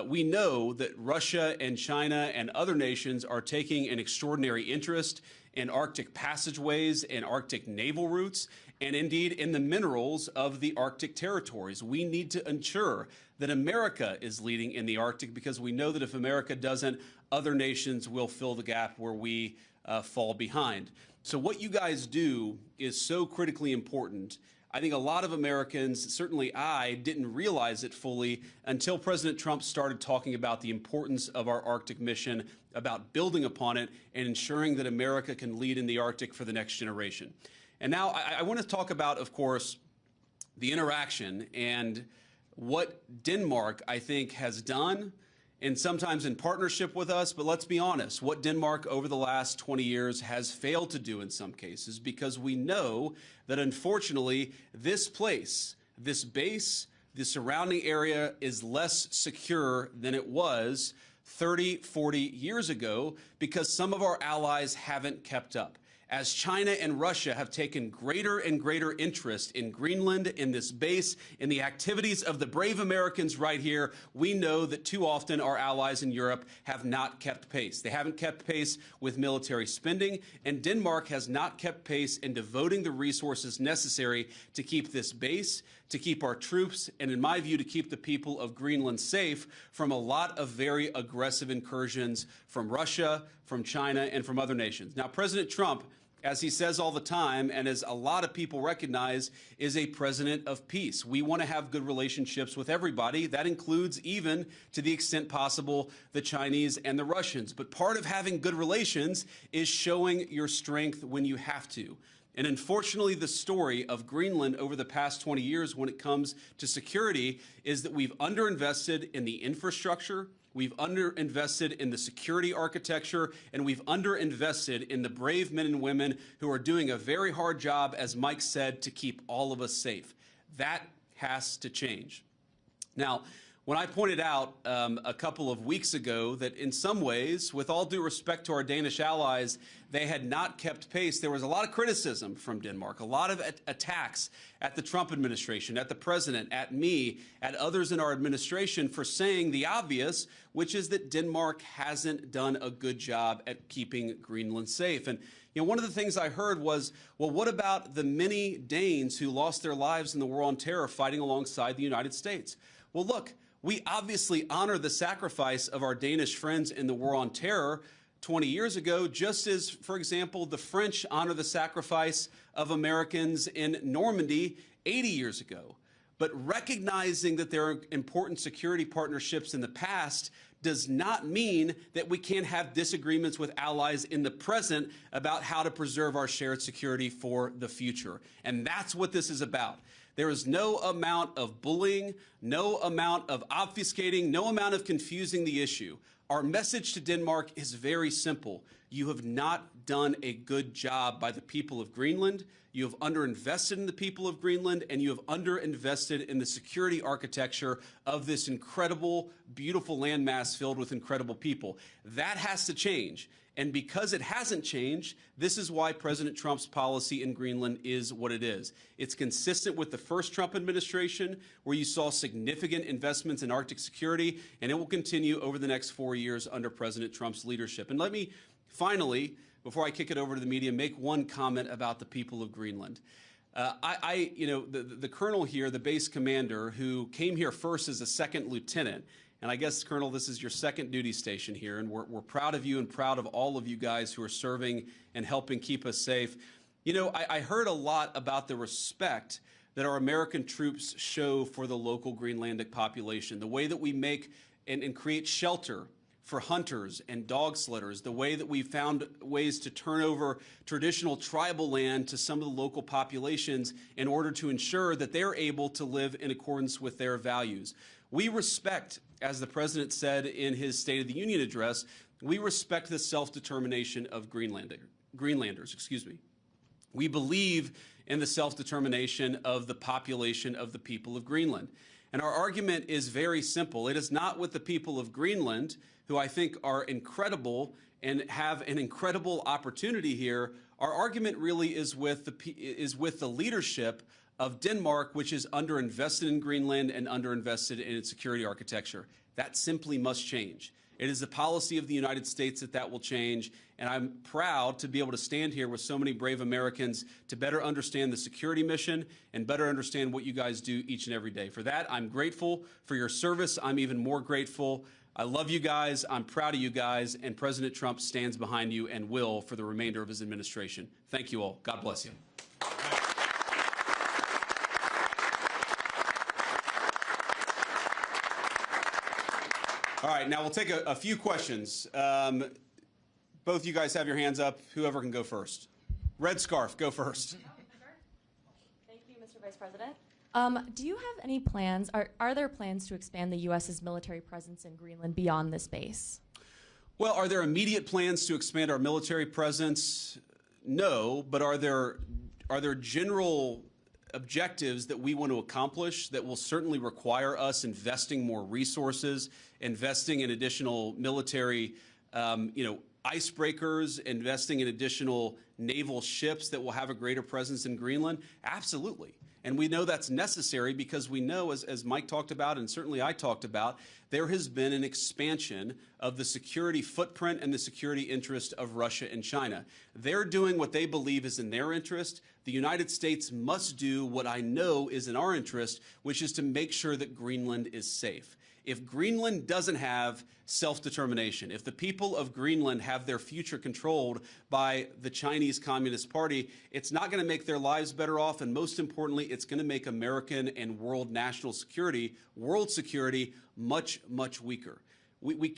We know that Russia and China and other nations are taking an extraordinary interest in Arctic passageways and Arctic naval routes, and indeed in the minerals of the Arctic territories. We need to ensure that America is leading in the Arctic, because we know that if America doesn't, other nations will fill the gap where we fall behind. So what you guys do is so critically important. I think a lot of Americans, certainly I, didn't realize it fully until President Trump started talking about the importance of our Arctic mission, about building upon it and ensuring that America can lead in the Arctic for the next generation. And now I want to talk about, of course, the interaction and what Denmark, I think, has done, and sometimes in partnership with us, but let's be honest, what Denmark over the last 20 years has failed to do in some cases, because we know that unfortunately this place, this base, the surrounding area is less secure than it was 30, 40 years ago, because some of our allies haven't kept up. As China and Russia have taken greater and greater interest in Greenland, in this base, in the activities of the brave Americans right here, we know that too often our allies in Europe have not kept pace. They haven't kept pace with military spending, and Denmark has not kept pace in devoting the resources necessary to keep this base, to keep our troops, and in my view, to keep the people of Greenland safe from a lot of very aggressive incursions from Russia, from China, and from other nations. Now, President Trump, as he says all the time, and as a lot of people recognize, is a president of peace. We want to have good relationships with everybody. That includes, even to the extent possible, the Chinese and the Russians. But part of having good relations is showing your strength when you have to. And unfortunately, the story of Greenland over the past 20 years when it comes to security is that we've underinvested in the infrastructure, we've underinvested in the security architecture, and we've underinvested in the brave men and women who are doing a very hard job, as Mike said, to keep all of us safe. That has to change. Now, when I pointed out a couple of weeks ago that in some ways, with all due respect to our Danish allies, they had not kept pace, there was a lot of criticism from Denmark, a lot of attacks at the Trump administration, at the president, at me, at others in our administration for saying the obvious, which is that Denmark hasn't done a good job at keeping Greenland safe. And one of the things I heard was, well, what about the many Danes who lost their lives in the war on terror fighting alongside the United States? Well, look, we obviously honor the sacrifice of our Danish friends in the war on terror 20 years ago, just as, for example, the French honor the sacrifice of Americans in Normandy 80 years ago. But recognizing that there are important security partnerships in the past does not mean that we can't have disagreements with allies in the present about how to preserve our shared security for the future. And that's what this is about. There is no amount of bullying, no amount of obfuscating, no amount of confusing the issue. Our message to Denmark is very simple. You have not done a good job by the people of Greenland. You have underinvested in the people of Greenland, and you have underinvested in the security architecture of this incredible, beautiful landmass filled with incredible people. That has to change. And because it hasn't changed, this is why President Trump's policy in Greenland is what it is. It's consistent with the first Trump administration, where you saw significant investments in Arctic security, and it will continue over the next 4 years under President Trump's leadership. And let me finally, before I kick it over to the media, make one comment about the people of Greenland. The colonel here, the base commander, who came here first as a second lieutenant, and I guess, Colonel, this is your second duty station here, and we're proud of you and proud of all of you guys who are serving and helping keep us safe. You know, I heard a lot about the respect that our American troops show for the local Greenlandic population, the way that we make and create shelter for hunters and dog sledders, the way that we found ways to turn over traditional tribal land to some of the local populations in order to ensure that they're able to live in accordance with their values. We respect, as the President said in his State of the Union address, we respect the self-determination of Greenlanders. We believe in the self-determination of the population of the people of Greenland. And our argument is very simple. It is not with the people of Greenland, who I think are incredible and have an incredible opportunity here. Our argument really is with the leadership of Denmark, which is underinvested in Greenland and underinvested in its security architecture. That simply must change. It is the policy of the United States that will change, and I'm proud to be able to stand here with so many brave Americans to better understand the security mission and better understand what you guys do each and every day. For that, I'm grateful for your service. I'm even more grateful. I love you guys. I'm proud of you guys, and President Trump stands behind you and will for the remainder of his administration. Thank you all. God bless you. All right, now we'll take a few questions. Both you guys have your hands up. Whoever can go first. Red scarf, go first. Thank you, Mr. Vice President. Do you have any plans, are there plans to expand the U.S.'s military presence in Greenland beyond this base? Well, are there immediate plans to expand our military presence? No, but are there general objectives that we want to accomplish that will certainly require us investing more resources, investing in additional military, icebreakers, investing in additional naval ships that will have a greater presence in Greenland? Absolutely. And we know that's necessary because we know, as Mike talked about and certainly I talked about, there has been an expansion of the security footprint and the security interest of Russia and China. They're doing what they believe is in their interest. The United States must do what I know is in our interest, which is to make sure that Greenland is safe. If Greenland doesn't have self-determination, if the people of Greenland have their future controlled by the Chinese Communist Party, it's not going to make their lives better off, and most importantly, it's going to make American and world national security, world security, much, much weaker. We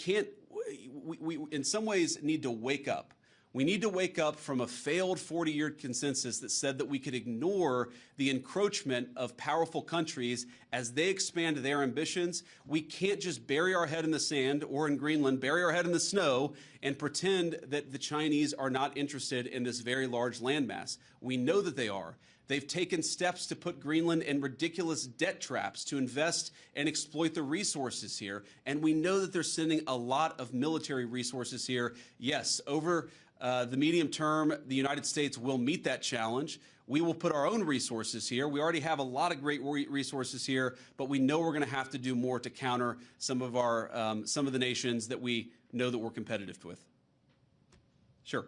in some ways need to wake up. We need to wake up from a failed 40-year consensus that said that we could ignore the encroachment of powerful countries as they expand their ambitions. We can't just bury our head in the sand, or in Greenland, bury our head in the snow and pretend that the Chinese are not interested in this very large landmass. We know that they are. They've taken steps to put Greenland in ridiculous debt traps to invest and exploit the resources here. And we know that they're sending a lot of military resources here. Yes, over the medium term, the United States will meet that challenge. We will put our own resources here. We already have a lot of great resources here, but we know we're going to have to do more to counter some of the nations that we know that we're competitive with. Sure.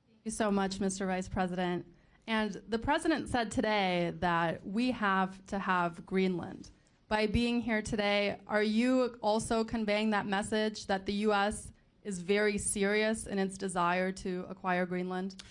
Thank you so much, Mr. Vice President. And the President said today that we have to have Greenland. By being here today, are you also conveying that message that the U.S. is very serious in its desire to acquire Greenland?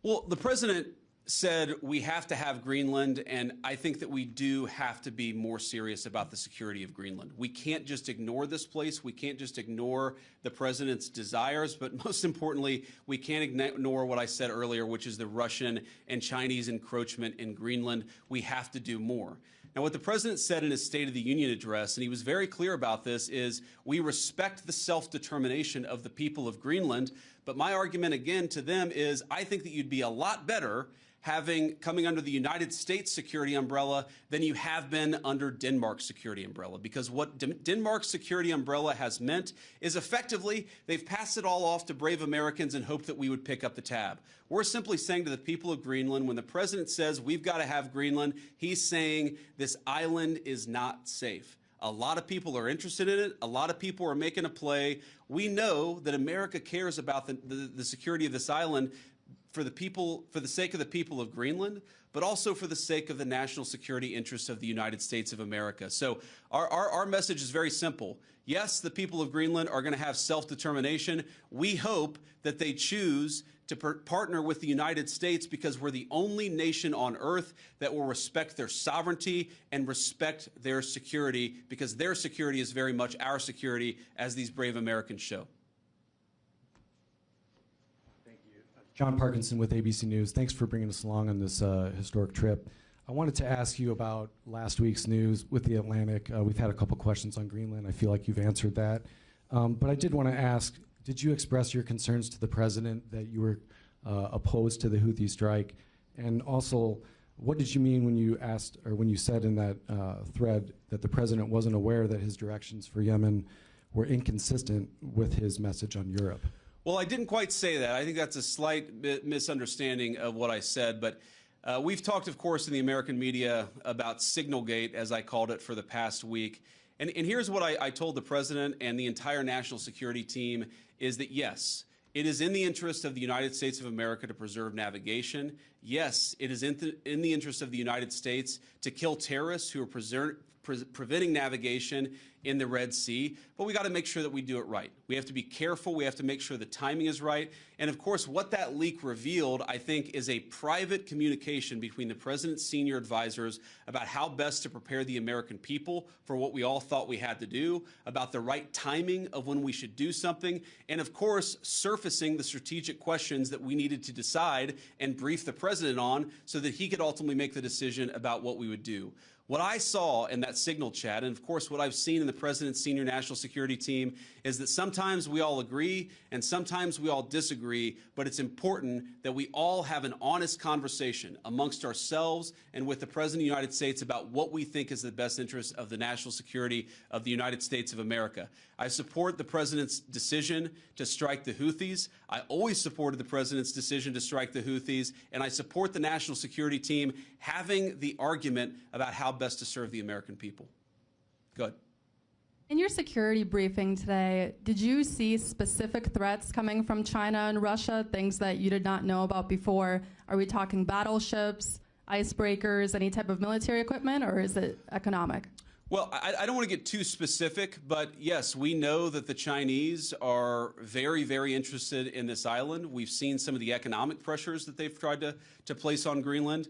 Well, the President said we have to have Greenland, and I think that we do have to be more serious about the security of Greenland. We can't just ignore this place. We can't just ignore the president's desires, but most importantly, we can't ignore what I said earlier, which is the Russian and Chinese encroachment in Greenland. We have to do more. Now, what the president said in his State of the Union address, and he was very clear about this, is we respect the self-determination of the people of Greenland, but my argument again to them is I think that you'd be a lot better coming under the United States security umbrella than you have been under Denmark's security umbrella. Because what Denmark's security umbrella has meant is effectively they've passed it all off to brave Americans and hoped that we would pick up the tab. We're simply saying to the people of Greenland, when the president says we've got to have Greenland, he's saying this island is not safe. A lot of people are interested in it. A lot of people are making a play. We know that America cares about the security of this island for the sake of the people of Greenland, but also for the sake of the national security interests of the United States of America. So our message is very simple. Yes, the people of Greenland are going to have self-determination. We hope that they choose to partner with the United States because we're the only nation on earth that will respect their sovereignty and respect their security, because their security is very much our security, as these brave Americans show. John Parkinson with ABC News. Thanks for bringing us along on this historic trip. I wanted to ask you about last week's news with the Atlantic. We've had a couple questions on Greenland. I feel like you've answered that. But I did want to ask, did you express your concerns to the president that you were opposed to the Houthi strike? And also, what did you mean when you asked, or when you said in that thread that the president wasn't aware that his directions for Yemen were inconsistent with his message on Europe? Well, I didn't quite say that. I think that's a slight misunderstanding of what I said. But we've talked, of course, in the American media about Signalgate, as I called it, for the past week. And here's what I told the president and the entire national security team is that, yes, it is in the interest of the United States of America to preserve navigation. Yes, it is in the interest of the United States to kill terrorists who are preventing navigation in the Red Sea, but we got to make sure that we do it right. We have to be careful. We have to make sure the timing is right. And of course, what that leak revealed, I think, is a private communication between the president's senior advisors about how best to prepare the American people for what we all thought we had to do, about the right timing of when we should do something, and of course, surfacing the strategic questions that we needed to decide and brief the president on so that he could ultimately make the decision about what we would do. What I saw in that Signal chat, and of course what I've seen in the president's senior national security team, is that sometimes we all agree and sometimes we all disagree, but it's important that we all have an honest conversation amongst ourselves and with the President of the United States about what we think is the best interest of the national security of the United States of America. I support the president's decision to strike the Houthis. I always supported the president's decision to strike the Houthis, and I support the national security team having the argument about how best to serve the American people. Good. In your security briefing today, did you see specific threats coming from China and Russia, things that you did not know about before? Are we talking battleships, icebreakers, any type of military equipment, or is it economic? Well, I don't want to get too specific, but yes, we know that the Chinese are very, very interested in this island. We've seen some of the economic pressures that they've tried to place on Greenland.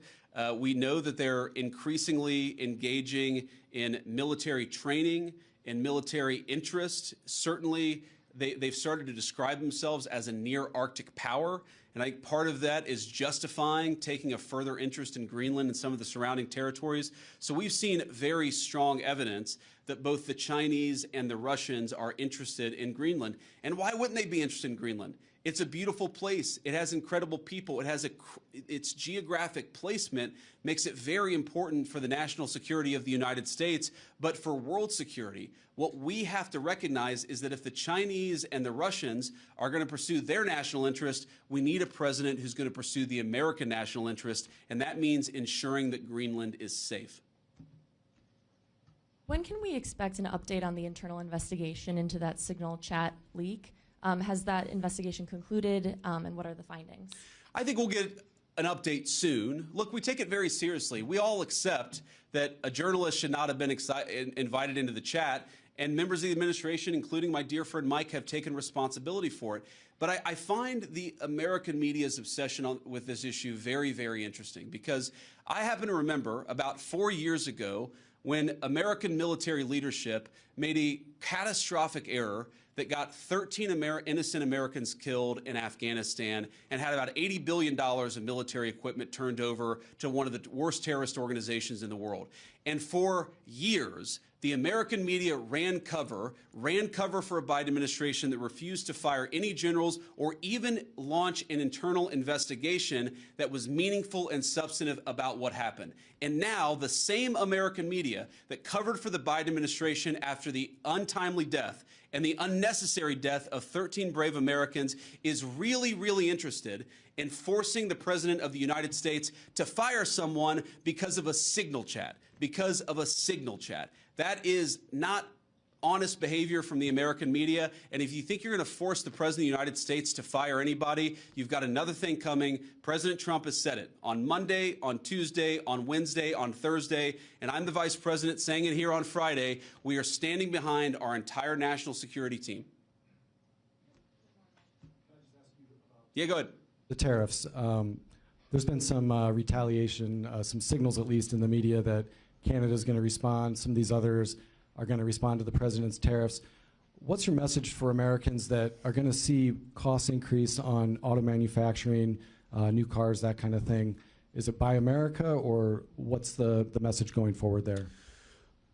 We know that they're increasingly engaging in military training and military interest. Certainly, they've started to describe themselves as a near Arctic power. And I think part of that is justifying taking a further interest in Greenland and some of the surrounding territories. So we've seen very strong evidence that both the Chinese and the Russians are interested in Greenland. And why wouldn't they be interested in Greenland? It's a beautiful place. It has incredible people. It has its geographic placement makes it very important for the national security of the United States, but for world security. What we have to recognize is that if the Chinese and the Russians are going to pursue their national interest, we need a president who's going to pursue the American national interest, and that means ensuring that Greenland is safe. When can we expect an update on the internal investigation into that Signal chat leak? Has that investigation concluded, and what are the findings? I think we'll get an update soon. Look, we take it very seriously. We all accept that a journalist should not have been invited into the chat, and members of the administration, including my dear friend Mike, have taken responsibility for it. But I find the American media's obsession with this issue very, very interesting, because I happen to remember about 4 years ago when American military leadership made a catastrophic error that got 13 innocent Americans killed in Afghanistan and had about $80 billion of military equipment turned over to one of the worst terrorist organizations in the world. And for years, the American media ran cover for a Biden administration that refused to fire any generals or even launch an internal investigation that was meaningful and substantive about what happened. And now the same American media that covered for the Biden administration after the untimely death and the unnecessary death of 13 brave Americans is really, really interested in forcing the President of the United States to fire someone because of a signal chat. That is not honest behavior from the American media. And if you think you're going to force the President of the United States to fire anybody, you've got another thing coming. President Trump has said it on Monday, on Tuesday, on Wednesday, on Thursday, and I'm the Vice President saying it here on Friday. We are standing behind our entire national security team. Yeah, go ahead. The tariffs. There's been some retaliation, some signals at least in the media that Canada's going to respond. Some of these others are going to respond to the president's tariffs. What's your message for Americans that are going to see costs increase on auto manufacturing, new cars, that kind of thing? Is it Buy America, or what's the message going forward there?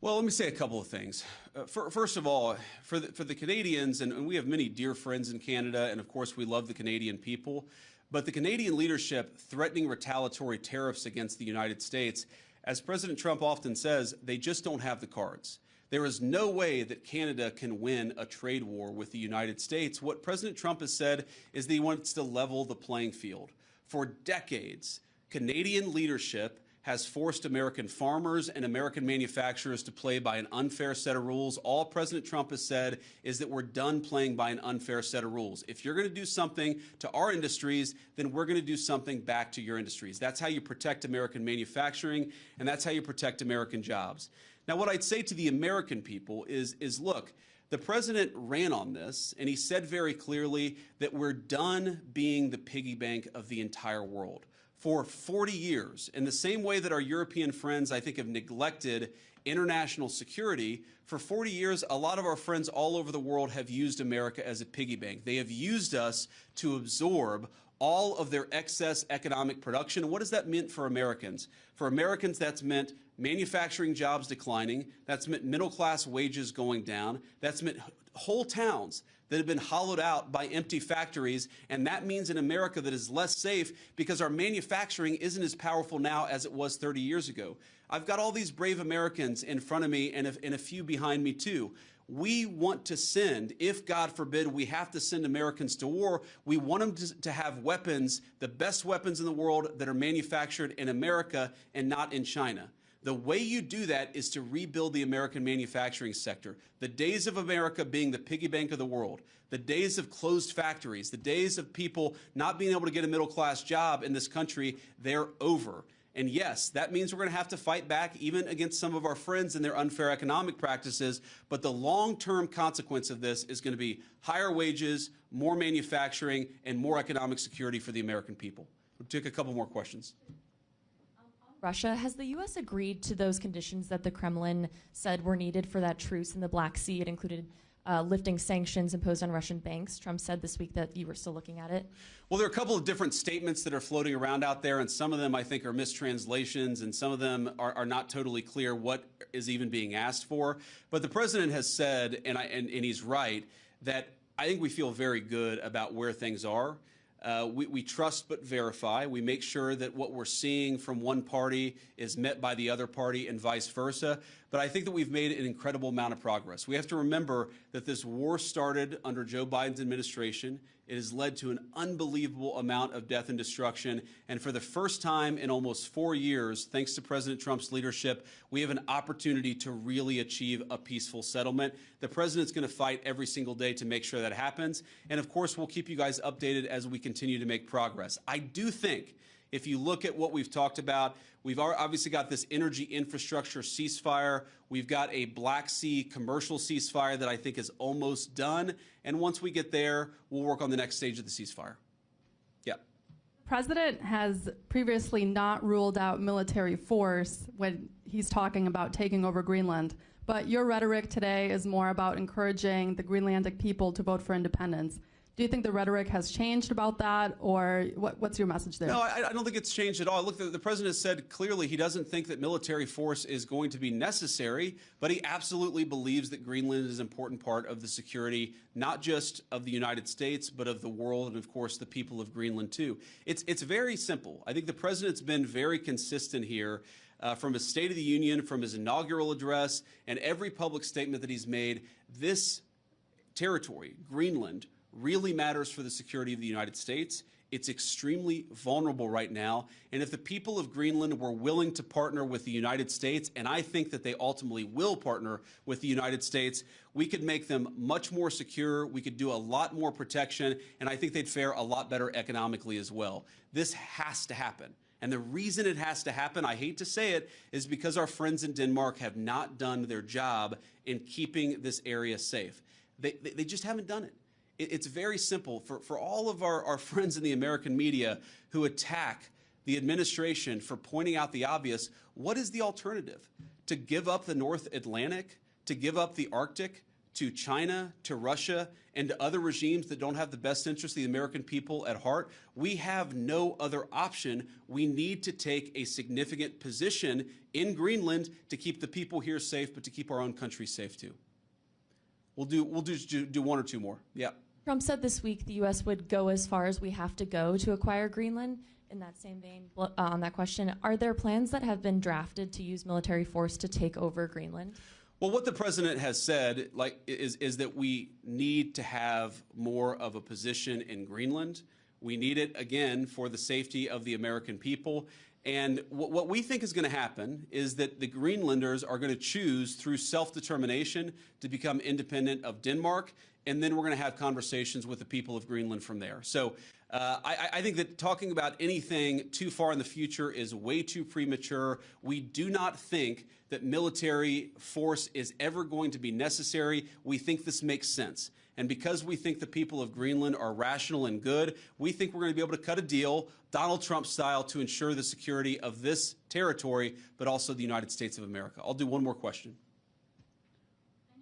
Well, let me say a couple of things. First of all, for the Canadians, and we have many dear friends in Canada, and of course we love the Canadian people, but the Canadian leadership threatening retaliatory tariffs against the United States, as President Trump often says, they just don't have the cards. There is no way that Canada can win a trade war with the United States. What President Trump has said is that he wants to level the playing field. For decades, Canadian leadership has forced American farmers and American manufacturers to play by an unfair set of rules. All President Trump has said is that we're done playing by an unfair set of rules. If you're going to do something to our industries, then we're going to do something back to your industries. That's how you protect American manufacturing, and that's how you protect American jobs. Now, what I'd say to the American people is look, the president ran on this, and he said very clearly that we're done being the piggy bank of the entire world. For 40 years, in the same way that our European friends, I think, have neglected international security, for 40 years, a lot of our friends all over the world have used America as a piggy bank. They have used us to absorb all of their excess economic production. What does that mean for Americans? For Americans, that's meant manufacturing jobs declining. That's meant middle-class wages going down. That's meant whole towns that have been hollowed out by empty factories, and that means an America that is less safe because our manufacturing isn't as powerful now as it was 30 years ago. I've got all these brave Americans in front of me and a few behind me too. We want to send, if God forbid we have to send Americans to war, we want them to have weapons, the best weapons in the world that are manufactured in America and not in China. The way you do that is to rebuild the American manufacturing sector. The days of America being the piggy bank of the world, the days of closed factories, the days of people not being able to get a middle-class job in this country, they're over. And yes, that means we're going to have to fight back even against some of our friends and their unfair economic practices, but the long-term consequence of this is going to be higher wages, more manufacturing, and more economic security for the American people. We'll take a couple more questions. Russia, has the U.S. agreed to those conditions that the Kremlin said were needed for that truce in the Black Sea? It included lifting sanctions imposed on Russian banks. Trump said this week that you were still looking at it. Well, there are a couple of different statements that are floating around out there, and some of them I think are mistranslations, and some of them are not totally clear what is even being asked for. But the president has said, and he's right, that I think we feel very good about where things are. We trust but verify. We make sure that what we're seeing from one party is met by the other party and vice versa. But I think that we've made an incredible amount of progress. We have to remember that this war started under Joe Biden's administration. It has led to an unbelievable amount of death and destruction. And for the first time in almost 4 years, thanks to President Trump's leadership, we have an opportunity to really achieve a peaceful settlement. The president's going to fight every single day to make sure that happens. And of course, we'll keep you guys updated as we continue to make progress. I do think If you look at what we've talked about, we've obviously got this energy infrastructure ceasefire. We've got a Black Sea commercial ceasefire that I think is almost done. And once we get there, we'll work on the next stage of the ceasefire. Yeah. The president has previously not ruled out military force when he's talking about taking over Greenland. But your rhetoric today is more about encouraging the Greenlandic people to vote for independence. Do you think the rhetoric has changed about that, or what's your message there? No, I don't think it's changed at all. Look, the president said clearly he doesn't think that military force is going to be necessary, but he absolutely believes that Greenland is an important part of the security, not just of the United States, but of the world, and of course the people of Greenland too. It's very simple. I think the president's been very consistent here. From his State of the Union, from his inaugural address, and every public statement that he's made, this territory, Greenland, really matters for the security of the United States. It's extremely vulnerable right now, and if the people of Greenland were willing to partner with the United States, and I think that they ultimately will partner with the United States, we could make them much more secure, we could do a lot more protection, and I think they'd fare a lot better economically as well. This has to happen. And the reason it has to happen, I hate to say it, is because our friends in Denmark have not done their job in keeping this area safe. They just haven't done it. It's very simple. For all of our friends in the American media who attack the administration for pointing out the obvious, what is the alternative? To give up the North Atlantic? To give up the Arctic? To China, to Russia, and to other regimes that don't have the best interest of the American people at heart? We have no other option. We need to take a significant position in Greenland to keep the people here safe, but to keep our own country safe too. We'll do one or two more. Yeah. Trump said this week the U.S. would go as far as we have to go to acquire Greenland. In that same vein, on that question, are there plans that have been drafted to use military force to take over Greenland? Well, what the president has said is that we need to have more of a position in Greenland. We need it, again, for the safety of the American people. And what we think is going to happen is that the Greenlanders are going to choose through self-determination to become independent of Denmark, and then we're going to have conversations with the people of Greenland from there. So I think that talking about anything too far in the future is way too premature. We do not think that military force is ever going to be necessary. We think this makes sense. And because we think the people of Greenland are rational and good, we think we're going to be able to cut a deal, Donald Trump style, to ensure the security of this territory, but also the United States of America. I'll do one more question.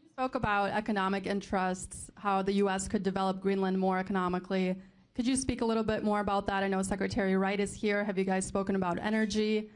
You spoke about economic interests, how the U.S. could develop Greenland more economically. Could you speak a little bit more about that? I know Secretary Wright is here. Have you guys spoken about energy?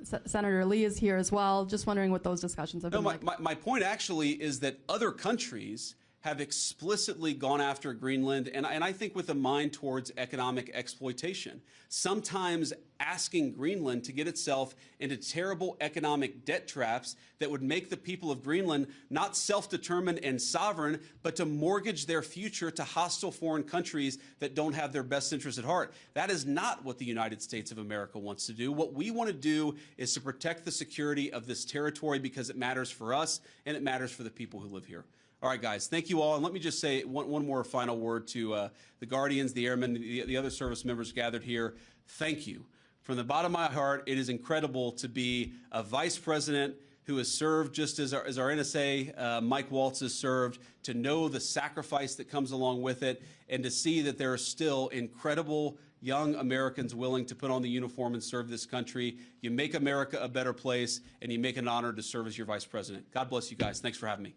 Senator Lee is here as well. Just wondering what those discussions have been like. My point actually is that other countries have explicitly gone after Greenland, and I think with a mind towards economic exploitation. Sometimes asking Greenland to get itself into terrible economic debt traps that would make the people of Greenland not self-determined and sovereign, but to mortgage their future to hostile foreign countries that don't have their best interests at heart. That is not what the United States of America wants to do. What we want to do is to protect the security of this territory because it matters for us and it matters for the people who live here. All right, guys, thank you all. And let me just say one more final word to the Guardians, the Airmen, the other service members gathered here. Thank you. From the bottom of my heart, it is incredible to be a vice president who has served just as our NSA, Mike Waltz, has served, to know the sacrifice that comes along with it, and to see that there are still incredible young Americans willing to put on the uniform and serve this country. You make America a better place, and you make it an honor to serve as your vice president. God bless you guys. Thanks for having me.